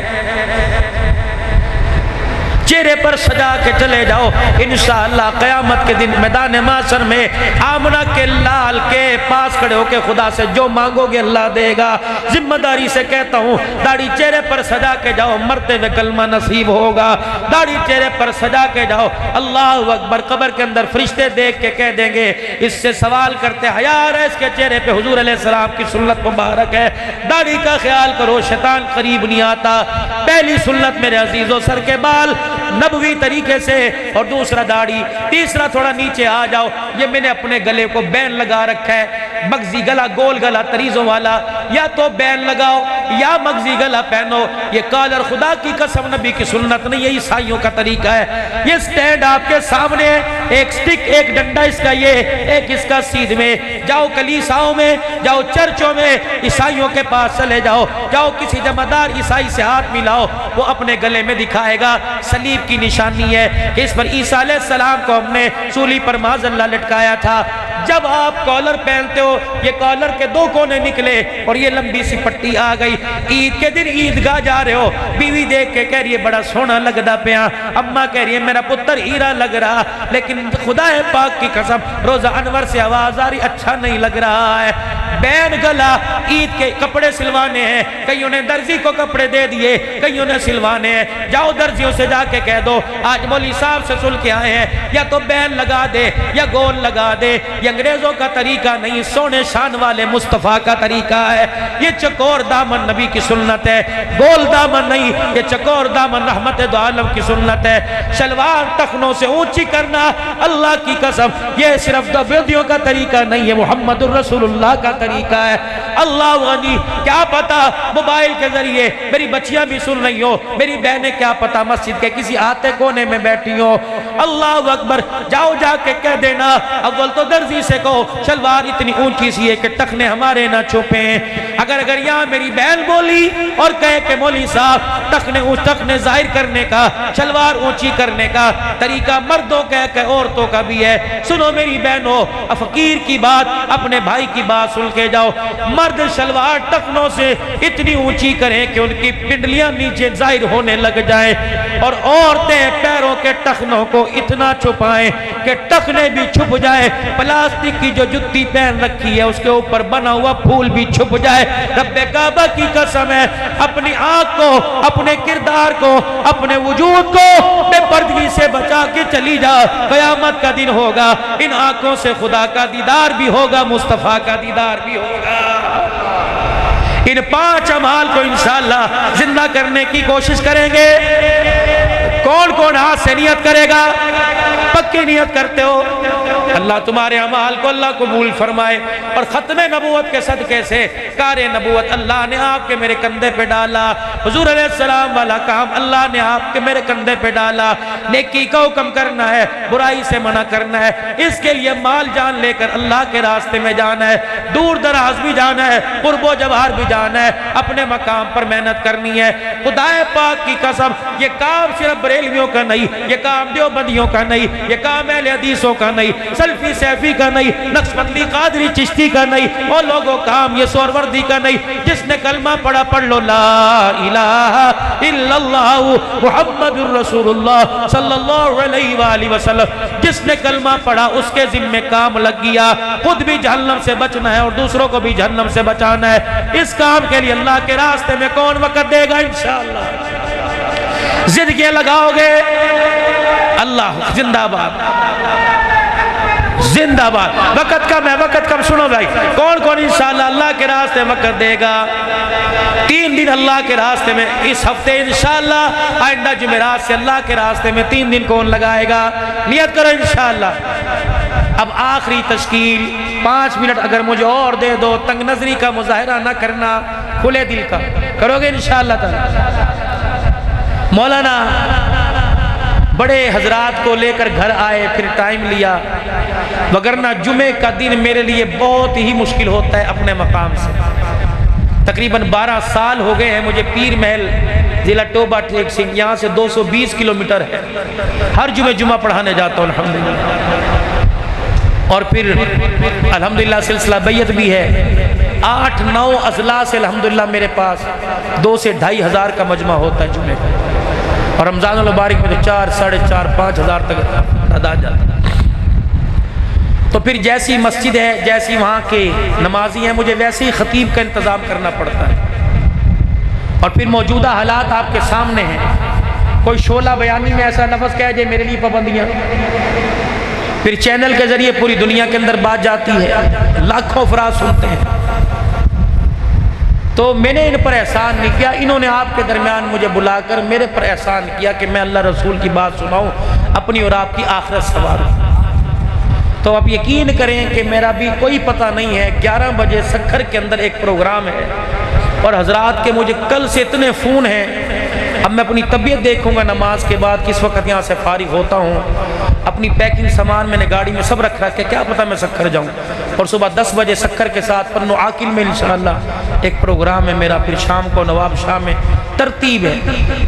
چہرے پر سجا کے چلے جاؤ، انشاءاللہ قیامت کے دن میدان محشر میں آمنہ کے لال کے پاس کھڑے ہو کے خدا سے جو مانگو گے اللہ دے گا۔ ذمہ داری سے کہتا ہوں داڑھی چہرے پر سجا کے جاؤ، مرتے ہوئے کلمہ نصیب ہوگا۔ داڑھی چہرے پر سجا کے جاؤ، اللہ اکبر، قبر کے اندر فرشتے دیکھ کے کہہ دیں گے اس سے سوال کرتے حیا ہے اس کے چہرے پہ حضور علیہ السلام کی سنت مبارک ہے۔ داڑھی کا خیال کرو، شیطان قریب نہیں آتا۔ پہلی سنت میرے عزیزو سر کے بال نبوی طریقے سے، اور دوسرا داڑھی۔ تیسرا تھوڑا نیچے آ جاؤ، یہ میں نے اپنے گلے کو بین لگا رکھا ہے، مغزی گلا، گول گلا، تریزوں والا، یا تو بین لگاؤ یا مغزی گلا پہنو. یہ کالر خدا کی قسم نبی کی سنت نہیں، یہ عیسائیوں کا طریقہ ہے. یہ سٹینڈ آپ کے سامنے ہے، ایک سٹک ایک ڈنڈا اس کا یہ، ایک اس کا سیدھ میں. جاؤ کلیساؤں میں، جاؤ چرچوں میں، عیسائیوں کے پاس چلے جاؤ، جاؤ کسی جمعدار عیسائی سے ہاتھ ملاؤ، وہ اپنے گلے میں دکھائے گا صلیب کی نشانی ہے کہ اس پر عیسیٰ علیہ السلام کو ہم نے سولی پر معاذ اللہ لٹکایا تھا. جب آپ کالر پہنتے ہو، یہ کالر کے دو کونے نکلے اور یہ لمبی سی پٹی آ گئی. عید کے دن عیدگاہ جا رہے ہو، بیوی دیکھ کے کہہ رہی ہے بڑا سونا لگدا پیا، اماں کہہ رہی ہے میرا پتر ہیرا لگ رہا، لیکن خدا پاک کی قسم روزہ انور سے آواز آ رہی اچھا نہیں لگ رہا ہے. بین گلا عید کے کپڑے سلوانے ہیں، کئیوں نے درزی کو کپڑے دے دیے، کئیوں نے سلوانے ہیں. جاؤ درزیوں سے جا کے کہہ دو آج مولوی صاحب سے سل کے آئے ہیں، یا تو بین لگا دے یا گول لگا دے. یہ انگریزوں کا طریقہ نہیں، سونے شان والے مصطفیٰ کا طریقہ ہے. یہ چکور دامن نبی کی سنت ہے، گول دامن نہیں، یہ چکور دامن رحمت دو عالم کی سنت ہے. شلوار ٹخنوں سے اونچی کرنا اللہ کی قسم یہ صرف دیوبندیوں کا طریقہ نہیں ہے، محمد الرسول اللہ کا طریقہ ہے. اللہ غنی، کیا پتا موبائل کے ذریعے میری بچیاں بھی سن رہی ہو، میری بہنیں کیا پتا مسجد کے کسی آتے کونے میں بیٹھی ہو. اللہ اکبر، جاؤ جا کے کہہ دینا اول تو درزی سے کہو شلوار اتنی اونچی سی ہے کہ ٹخنے ہمارے نہ چھپیں. اگر یہاں میری بہن بولی اور کہے کہ مولوی صاحب ٹخنے ظاہر کرنے کا، شلوار اونچی کرنے کا طریقہ مردوں کا کہ عورتوں کا بھی ہے. سنو میری بہنوں، فقیر کی بات، اپنے بھائی کی بات سن کے جاؤ. مرد شلوار ٹخنوں سے اتنی اونچی کریں کہ ان کی پنڈلیاں نیچے ظاہر ہونے لگ جائیں، اور عورتیں پیروں کے ٹخنوں کو اتنا چھپائیں کہ ٹخنے بھی چھپ جائے. پلاسٹک کی جو جتی پہن رکھی ہے اس کے اوپر بنا ہوا پھول بھی چھپ جائے. رب کعبہ کی قسم ہے، اپنی آنکھ کو، اپنے کردار کو، اپنے وجود کو بے پردگی سے بچا کے چلی جا. قیامت کا دن ہوگا، ان آنکھوں سے خدا کا دیدار بھی ہوگا، مصطفیٰ کا دیدار بھی ہوگا. ان 5 اعمال کو انشاءاللہ زندہ کرنے کی کوشش کریں گے. کون کون ہاتھ سے نیت کرے گا؟ پکی نیت کرتے ہو؟ اللہ تمہارے اعمال کو اللہ قبول فرمائے. اور ختم نبوت کے صدقے سے کار نبوت اللہ نے آپ کے میرے کندھے پہ ڈالا. حضور علیہ السلام والا کام اللہ نے آپ کے میرے کندھے پہ ڈالا. نیکی کا حکم کرنا ہے، برائی سے منع کرنا ہے. اس کے لیے مال جان لے کر اللہ کے راستے میں جانا ہے، دور دراز بھی جانا ہے، قرب و جوار بھی جانا ہے، اپنے مقام پر محنت کرنی ہے. خدا پاک کی قسم یہ کام صرف بریلویوں کا نہیں، یہ کام دیوبندیوں کا نہیں، یہ کام اہل حدیثوں کا نہیں، سلفی سیفی کا نہیں، نقشبندی قادری چشتی کا نہیں، اور لوگوں کام یہ سوروردی کا نہیں. جس نے کلمہ پڑھا پڑھ لو لا الہ الا اللہ محمد الرسول اللہ صلی اللہ علیہ وآلہ وسلم. جس نے کلمہ پڑھا اس کے ذمہ کام لگ گیا. خود بھی جہنم سے بچنا ہے اور دوسروں کو بھی جہنم سے بچانا ہے. اس کام کے لیے اللہ کے راستے میں کون وقت دے گا؟ انشاءاللہ زندگیاں لگاؤ گے. اللہ زندہ باد، زندہ باد. وقت کم ہے، وقت کم. سنو بھائی، کون کون انشاءاللہ اللہ کے راستے وقت دے گا؟ 3 دن اللہ کے راستے میں اس ہفتے انشاءاللہ. آئندہ جمعرات سے اللہ کے راستے میں 3 دن کون لگائے گا؟ نیت کرو انشاءاللہ. اب آخری تشکیل 5 منٹ اگر مجھے اور دے دو، تنگ نظری کا مظاہرہ نہ کرنا، کھلے دل کا کرو گے انشاءاللہ تعالی. مولانا بڑے حضرات کو لے کر گھر آئے، پھر ٹائم لیا، وگرنہ جمعے کا دن میرے لیے بہت ہی مشکل ہوتا ہے اپنے مقام سے. تقریباً 12 سال ہو گئے ہیں مجھے پیر محل ضلع ٹوبہ ٹھیک سنگھ، یہاں سے 220 کلومیٹر ہے. ہر جمعہ پڑھانے جاتا ہوں الحمدللہ. اور پھر الحمدللہ سلسلہ بیعت بھی ہے. 8-9 اضلاع سے الحمدللہ میرے پاس 2 سے 2.5 ہزار کا مجمع ہوتا ہے جمعے کا. اور رمضان المبارک میں تو 4, 4.5, 5 ہزار تک تعداد جاتا ہے. تو پھر جیسی مسجد ہے، جیسی وہاں کے نمازی ہیں، مجھے ویسے ہی خطیب کا انتظام کرنا پڑتا ہے. اور پھر موجودہ حالات آپ کے سامنے ہیں. کوئی شعلہ بیانی میں ایسا لفظ کہہ جائے میرے لیے پابندیاں. پھر چینل کے ذریعے پوری دنیا کے اندر بات جاتی ہے، لاکھوں افراد سنتے ہیں. تو میں نے ان پر احسان نہیں کیا، انہوں نے آپ کے درمیان مجھے بلا کر میرے پر احسان کیا کہ میں اللہ رسول کی بات سناؤں، اپنی اور آپ کی آخرت سنواروں. تو آپ یقین کریں کہ میرا بھی کوئی پتہ نہیں ہے، 11 بجے سکھر کے اندر ایک پروگرام ہے، اور حضرات کے مجھے کل سے اتنے فون ہیں۔ اب میں اپنی طبیعت دیکھوں گا نماز کے بعد کس وقت یہاں سے فارغ ہوتا ہوں۔ اپنی پیکنگ سامان میں نے گاڑی میں سب رکھ رکھ کے، کیا پتہ میں سکھر جاؤں، اور صبح 10 بجے سکھر کے ساتھ پنو عاقل میں انشاءاللہ ایک پروگرام ہے میرا، پھر شام کو نواب شاہ میں ترتیب ہے۔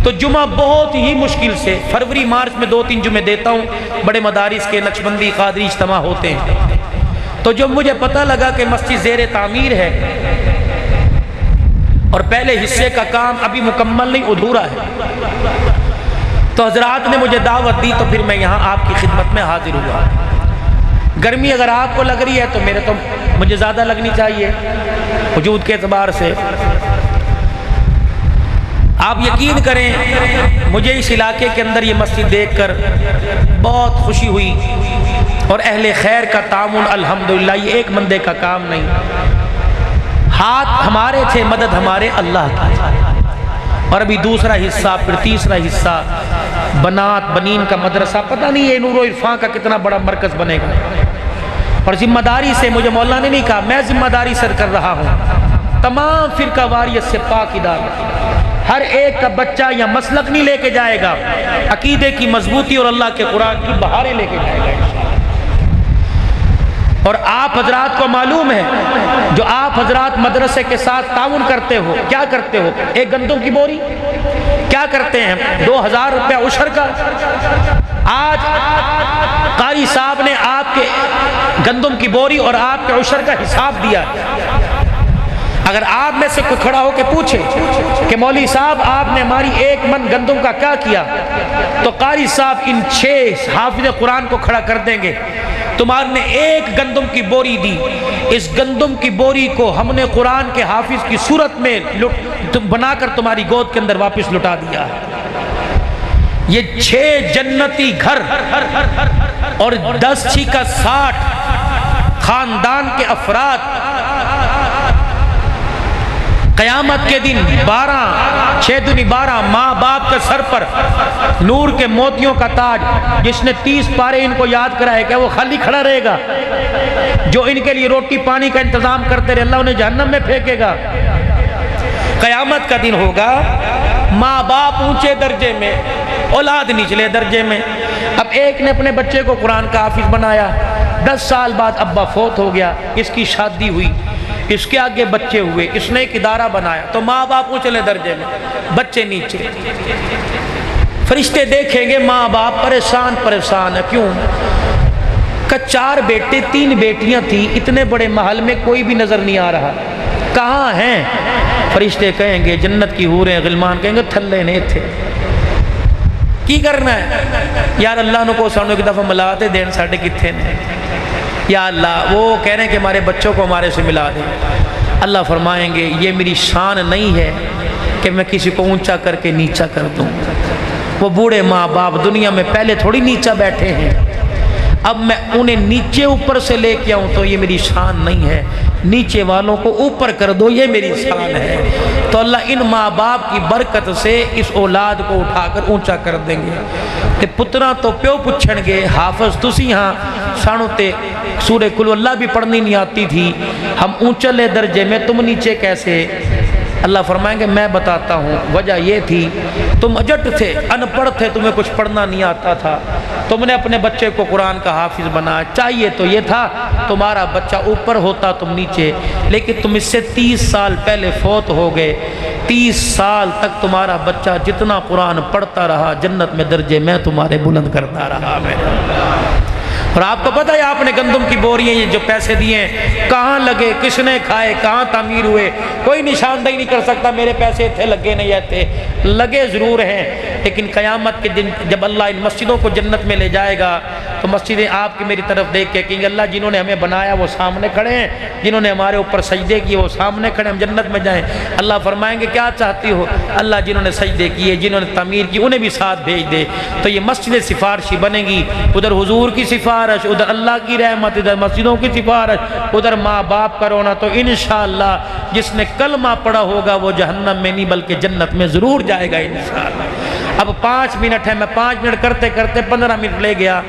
تو جمعہ بہت ہی مشکل سے فروری مارچ میں 2-3 جمعے دیتا ہوں، بڑے مدارس کے نقشبندی قادری اجتماع ہوتے ہیں۔ تو جب مجھے پتہ لگا کہ مسجد زیر تعمیر ہے اور پہلے حصے کا کام ابھی مکمل نہیں، ادھورا ہے، تو حضرات نے مجھے دعوت دی، تو پھر میں یہاں آپ کی خدمت میں حاضر ہوا۔ گرمی اگر آپ کو لگ رہی ہے تو مجھے زیادہ لگنی چاہیے وجود کے اعتبار سے۔ آپ یقین کریں مجھے اس علاقے کے اندر یہ مسجد دیکھ کر بہت خوشی ہوئی، اور اہل خیر کا تعاون الحمدللہ، یہ ایک بندے کا کام نہیں، ہاتھ ہمارے تھے، مدد ہمارے اللہ کی، اور ابھی دوسرا حصہ، پھر تیسرا حصہ، بنات بنین کا مدرسہ، پتہ نہیں یہ نور و عرفان کا کتنا بڑا مرکز بنے گا۔ اور ذمہ داری سے مجھے مولانا نے نہیں کہا، میں ذمہ داری سر کر رہا ہوں، تمام فرقہ واریت سے پاک ادارہ، ہر ایک کا بچہ یا مسلک نہیں لے کے جائے گا، عقیدے کی مضبوطی اور اللہ کے قرآن کی بہاریں لے کے جائے گا۔ اور آپ حضرات کو معلوم ہے، جو آپ حضرات مدرسے کے ساتھ تعاون کرتے ہو، کیا کرتے ہو؟ ایک گندم کی بوری کیا کرتے ہیں؟ 2000 روپیہ عشر کا۔ آج قاری صاحب نے آپ کے گندم کی بوری اور آپ کے عشر کا حساب دیا ہے۔ اگر آپ میں سے کوئی کھڑا ہو کے پوچھے کہ مولوی صاحب آپ نے ہماری 1 من گندم کا کیا کیا، تو قاری صاحب ان 6 حافظ قرآن کو کھڑا کر دیں گے، تمہارے نے 1 گندم کی بوری دی، اس گندم کی بوری کو ہم نے قرآن کے حافظ کی صورت میں بنا کر تمہاری گود کے اندر واپس لٹا دیا۔ یہ 6 جنتی گھر اور 10 چھیکا 60 خاندان کے افراد قیامت کے دن 6 دنی 12 ماں باپ کے سر پر نور کے موتیوں کا تاج، جس نے 30 پارے ان کو یاد کرائے، کہ وہ خالی کھڑا رہے گا؟ جو ان کے لیے روٹی پانی کا انتظام کرتے رہے، اللہ انہیں جہنم میں پھینکے گا۔ قیامت کا دن ہوگا، ماں باپ اونچے درجے میں، اولاد نچلے درجے میں۔ اب ایک نے اپنے بچے کو قرآن کا حافظ بنایا، 10 سال بعد ابا فوت ہو گیا، اس کی شادی ہوئی، اس کے آگے بچے ہوئے، اس نے ایک ادارہ بنایا، تو ماں باپ اونچے درجے میں، بچے نیچے۔ فرشتے دیکھیں گے ماں باپ پریشان ہے، کیوں؟ کہ 4 بیٹے 3 بیٹیاں تھیں، اتنے بڑے محل میں کوئی بھی نظر نہیں آ رہا، کہاں ہیں؟ فرشتے کہیں گے جنت کی حوریں غلمان کہیں گے تھلے نے تھے، کی کرنا ہے؟ یار اللہ نو کو سانو ایک دفعہ ملاتے دین ساڑھے کتھے نے، یا اللہ وہ کہہ رہے ہیں کہ ہمارے بچوں کو ہمارے سے ملا دیں۔ اللہ فرمائیں گے یہ میری شان نہیں ہے کہ میں کسی کو اونچا کر کے نیچا کر دوں، وہ بوڑھے ماں باپ دنیا میں پہلے تھوڑی نیچا بیٹھے ہیں، اب میں انہیں نیچے اوپر سے لے کے آؤں تو یہ میری شان نہیں ہے، نیچے والوں کو اوپر کر دو یہ میری شان ہے۔ تو اللہ ان ماں باپ کی برکت سے اس اولاد کو اٹھا کر اونچا کر دیں گے، کہ پترا تو پیو پچھن گے حافظ تسی ہاں سانو تے سورہ کل اللہ بھی پڑھنی نہیں آتی تھی، ہم اونچلے درجے میں تم نیچے کیسے؟ اللہ فرمائیں گے میں بتاتا ہوں، وجہ یہ تھی تم اجٹ تھے، ان پڑھ تھے، تمہیں کچھ پڑھنا نہیں آتا تھا، تم نے اپنے بچے کو قرآن کا حافظ بنایا، چاہیے تو یہ تھا تمہارا بچہ اوپر ہوتا تم نیچے، لیکن تم اس سے 30 سال پہلے فوت ہو گئے، 30 سال تک تمہارا بچہ جتنا قرآن پڑھتا رہا جنت میں درجے میں تمہارے بلند کرتا رہا۔ اور آپ کو پتہ ہے آپ نے گندم کی بوریاں یہ جو پیسے دیے ہیں کہاں لگے، کس نے کھائے، کہاں تعمیر ہوئے، کوئی نشاندہی نہیں کر سکتا میرے پیسے تھے لگے نہیں تھے، لگے ضرور ہیں، لیکن قیامت کے دن جب اللہ ان مسجدوں کو جنت میں لے جائے گا تو مسجدیں آپ کی میری طرف دیکھ کے کہیں گے اللہ جنہوں نے ہمیں بنایا وہ سامنے کھڑے ہیں، جنہوں نے ہمارے اوپر سجدے کیے وہ سامنے کھڑے ہیں، ہم جنت میں جائیں۔ اللہ فرمائیں گے کیا چاہتی ہو؟ اللہ جنہوں نے سجدے کیے، جنہوں نے تعمیر کی انہیں بھی ساتھ بھیج دے، تو یہ مسجد سفارشی بنے گی، ادھر حضور کی سفارش، ادھر اللہ کی رحمت، ادھر مسجدوں کی سفارش، ادھر ماں باپ کا رونا، تو انشاءاللہ جس نے کلمہ پڑھا ہوگا وہ جہنم میں نہیں بلکہ جنت میں ضرور جائے گا انشاءاللہ۔ اب 5 منٹ ہے، میں 5 منٹ کرتے کرتے 15 منٹ لے گیا،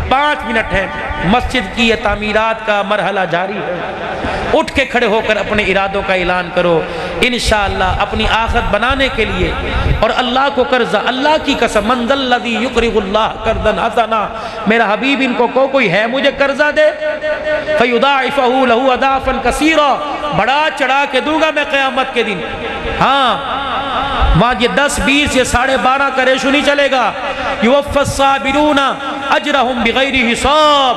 5 منٹ ہے، مسجد کی یہ تعمیرات کا مرحلہ جاری ہے، اٹھ کے کھڑے ہو کر اپنے ارادوں کا اعلان کرو، انشاءاللہ اپنی آخرت بنانے کے لیے اور اللہ کو قرضہ، اللہ کی قسم، من ذا الذی یقرض اللہ قرضا حسنا، میرا حبیب ان کو کوئی ہے مجھے قرضہ دے، فیضاعفہ لہ اضعافا کثیرا، بڑا چڑھا کے دوں گا میں قیامت کے دن۔ ہاں وہاں یہ 10 20 یہ 12.5 کا ریشو نہیں چلے گا، یوفی الصابرون اجرہم بغیر حساب۔